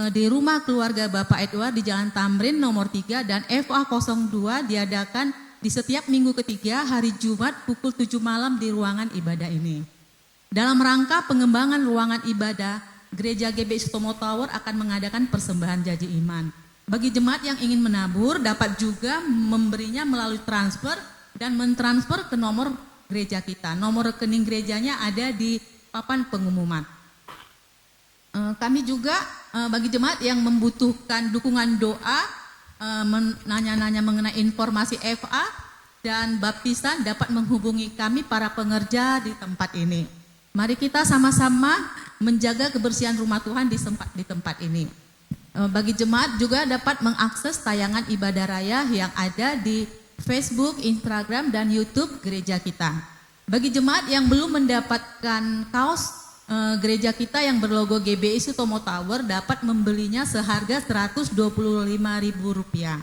di rumah keluarga Bapak Edward di Jalan Tamrin nomor 3, dan FA 02 diadakan di setiap minggu ketiga hari Jumat pukul 7 malam di ruangan ibadah ini. Dalam rangka pengembangan ruangan ibadah, Gereja GBI Sutomo Tower akan mengadakan persembahan janji iman. Bagi jemaat yang ingin menabur, dapat juga memberinya melalui transfer dan mentransfer ke nomor gereja kita. Nomor rekening gerejanya ada di papan pengumuman. Kami juga bagi jemaat yang membutuhkan dukungan doa, nanya-nanya mengenai informasi FA dan baptisan, dapat menghubungi kami para pengerja di tempat ini. Mari kita sama-sama menjaga kebersihan rumah Tuhan di tempat ini. Bagi jemaat juga dapat mengakses tayangan ibadah raya yang ada di Facebook, Instagram, dan YouTube gereja kita. Bagi jemaat yang belum mendapatkan kaos gereja kita yang berlogo GBI Sutomo Tower, dapat membelinya seharga Rp125.000.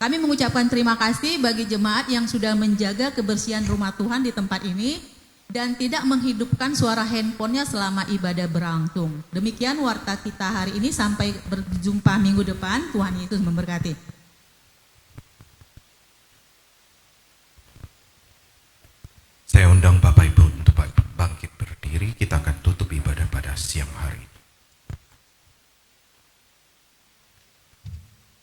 Kami mengucapkan terima kasih bagi jemaat yang sudah menjaga kebersihan rumah Tuhan di tempat ini dan tidak menghidupkan suara handphonenya selama ibadah berlangsung. Demikian warta kita hari ini, sampai berjumpa minggu depan. Tuhan Yesus memberkati. Saya undang Bapak Ibu untuk bangkit berdiri. Kita akan tutup ibadah pada siang hari ini.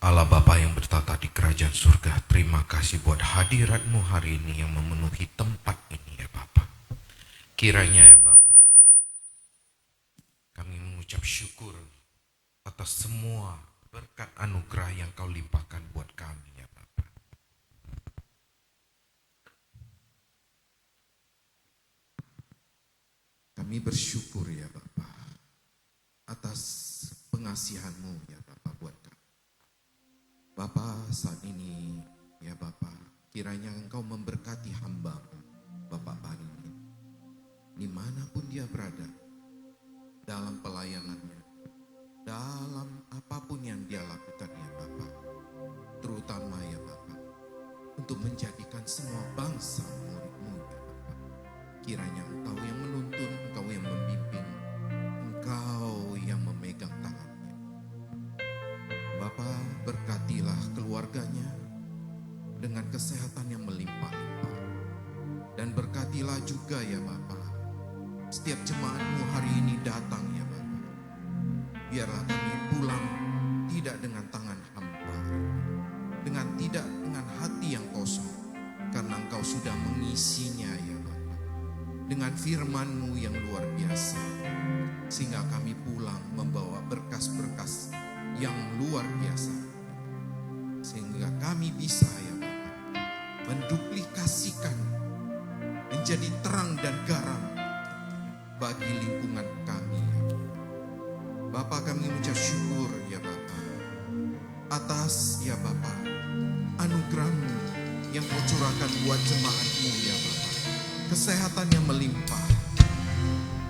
Allah Bapa yang bertata di kerajaan surga, terima kasih buat hadirat-Mu hari ini yang memenuhi tempat ini ya Bapa. Kiranya ya Bapa, kami mengucap syukur atas semua berkat anugerah yang Kau limpahkan buat kami ya Bapa. Kami bersyukur ya Bapa atas pengasihan-Mu ya Bapa buat kami. Bapa, saat ini ya Bapa, kiranya Engkau memberkati hamba-Mu Bapak Bani dimanapun dia berada, dalam pelayanannya, dalam apapun yang dia lakukan ya Bapa, terutama ya Bapa, untuk menjadikan semua bangsa murid-Mu ya Bapa. Kiranya Engkau yang menuntun, Engkau yang membimbing, Engkau yang memegang tangannya. Bapa, Bapa, berkatilah keluarganya dengan kesehatan yang melimpah-limpah. Dan berkatilah juga ya Bapa, setiap jemaat-Mu hari ini datang ya Bapa. Biarlah kami pulang tidak dengan tangan hampa, tidak dengan hati yang kosong, karena Engkau sudah mengisinya ya Bapa, dengan firman-Mu yang luar biasa, sehingga kami pulang membawa berkas-berkas yang luar biasa, sehingga kami bisa ya Bapa menduplikasikan menjadi terang dan garam bagi lingkungan kami. Bapa, kami mengucap syukur ya Bapa atas ya Bapa anugerah-Mu yang Kau curahkan buat jemaat-Mu ya Bapa. Kesehatan yang melimpah,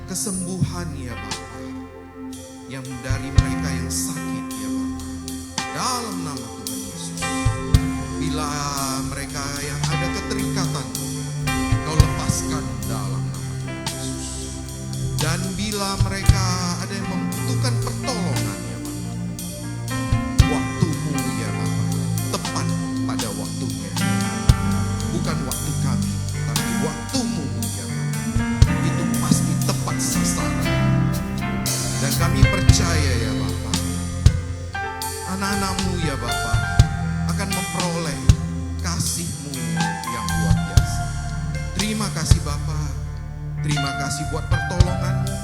kesembuhan ya Bapa, yang dari mereka yang sakit ya Bapa, dalam nama Tuhan Yesus. Bila mereka yang ada keterikatan, Kau lepaskan dalam nama Tuhan Yesus. Dan bila mereka ada yang membutuhkan pertolongan ya Bapa, waktu-Mu ya Bapa tepat pada waktunya. Bukan waktu kami, tapi waktu-Mu ya Bapa, itu pasti tepat sasaran. Dan kami percaya ya Bapa, anak-anak-Mu ya Bapa akan memperoleh kasih-Mu yang luar biasa. Terima kasih Bapa, terima kasih buat pertolongan-Mu,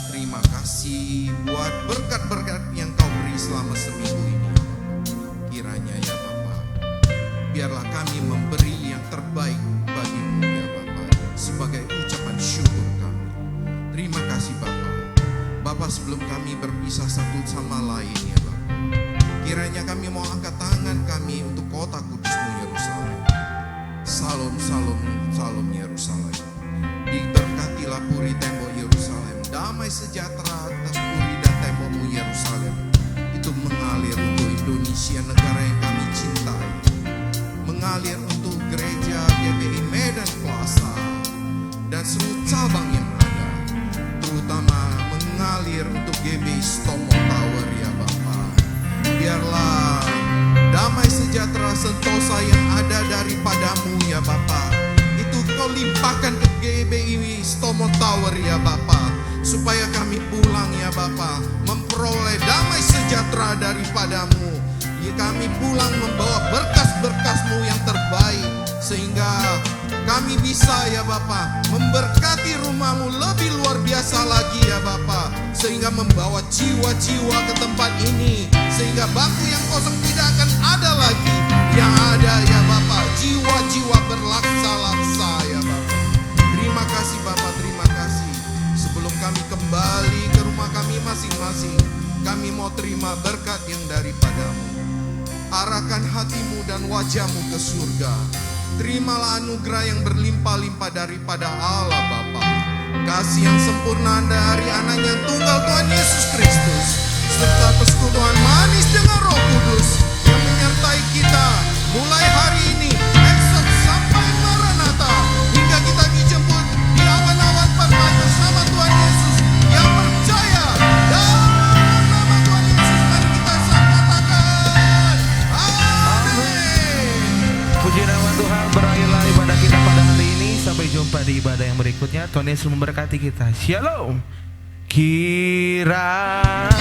terima kasih buat berkat-berkat yang Kau beri selama seminggu ini. Kiranya ya Bapa, biarlah kami memberi yang terbaik bagi-Mu ya Bapa, sebagai ucapan syukur kami. Terima kasih Bapa. Bapa, sebelum kami berpisah satu sama lain ya Bapa, kiranya kami mau angkat tangan kami untuk kota kudus-Mu Yerusalem. Salam, salam, salam Yerusalem. Diberkatilah puri tembok Yerusalem, damai sejahtera atas puri dan tembok-Mu Yerusalem. Itu mengalir untuk Indonesia, negara yang kami cintai. Mengalir untuk gereja GBI Medan Plaza dan seluruh cabang yang ada. Terutama mengalir untuk GBI Stomo Tower ya Bapa. Biarlah damai sejahtera sentosa yang ada daripada-Mu ya Bapa, itu Kau limpahkan ke GBI Stomo Tower ya Bapa, supaya kami pulang ya Bapa memperoleh damai sejahtera daripada-Mu. Ya, kami pulang membawa berkas-berkas-Mu yang terbaik, sehingga kami bisa ya Bapa memberkati rumah-Mu lebih luar biasa lagi ya Bapa, sehingga membawa jiwa-jiwa ke tempat ini, sehingga bangku yang kosong tidak akan ada lagi. Yang ada ya Bapa, jiwa-jiwa berlaksa-laksa ya Bapa. Terima kasih Bapa, terima kasih. Sebelum kami kembali ke rumah kami masing-masing, kami mau terima berkat yang daripada-Mu. Arahkan hati-Mu dan wajah-Mu ke surga. Terimalah anugerah yang berlimpah-limpah daripada Allah Bapa. Kasih yang sempurna dari anaknya yang tunggal Tuhan Yesus Kristus, serta persekutuan manis dengan Roh Kudus yang menyertai kita mulai hari ini, esok sampai Maranatha, hingga kita dijemput di awan-awan permai bersama Tuhan Yesus yang percaya. Dalam nama Tuhan Yesus mari kita katakan amin. Puji nama Tuhan, berakhirlah ibadah kita pada hari ini. Sampai jumpa di ibadah yang berikutnya. Tuhan Yesus memberkati kita. Shalom. Kiranya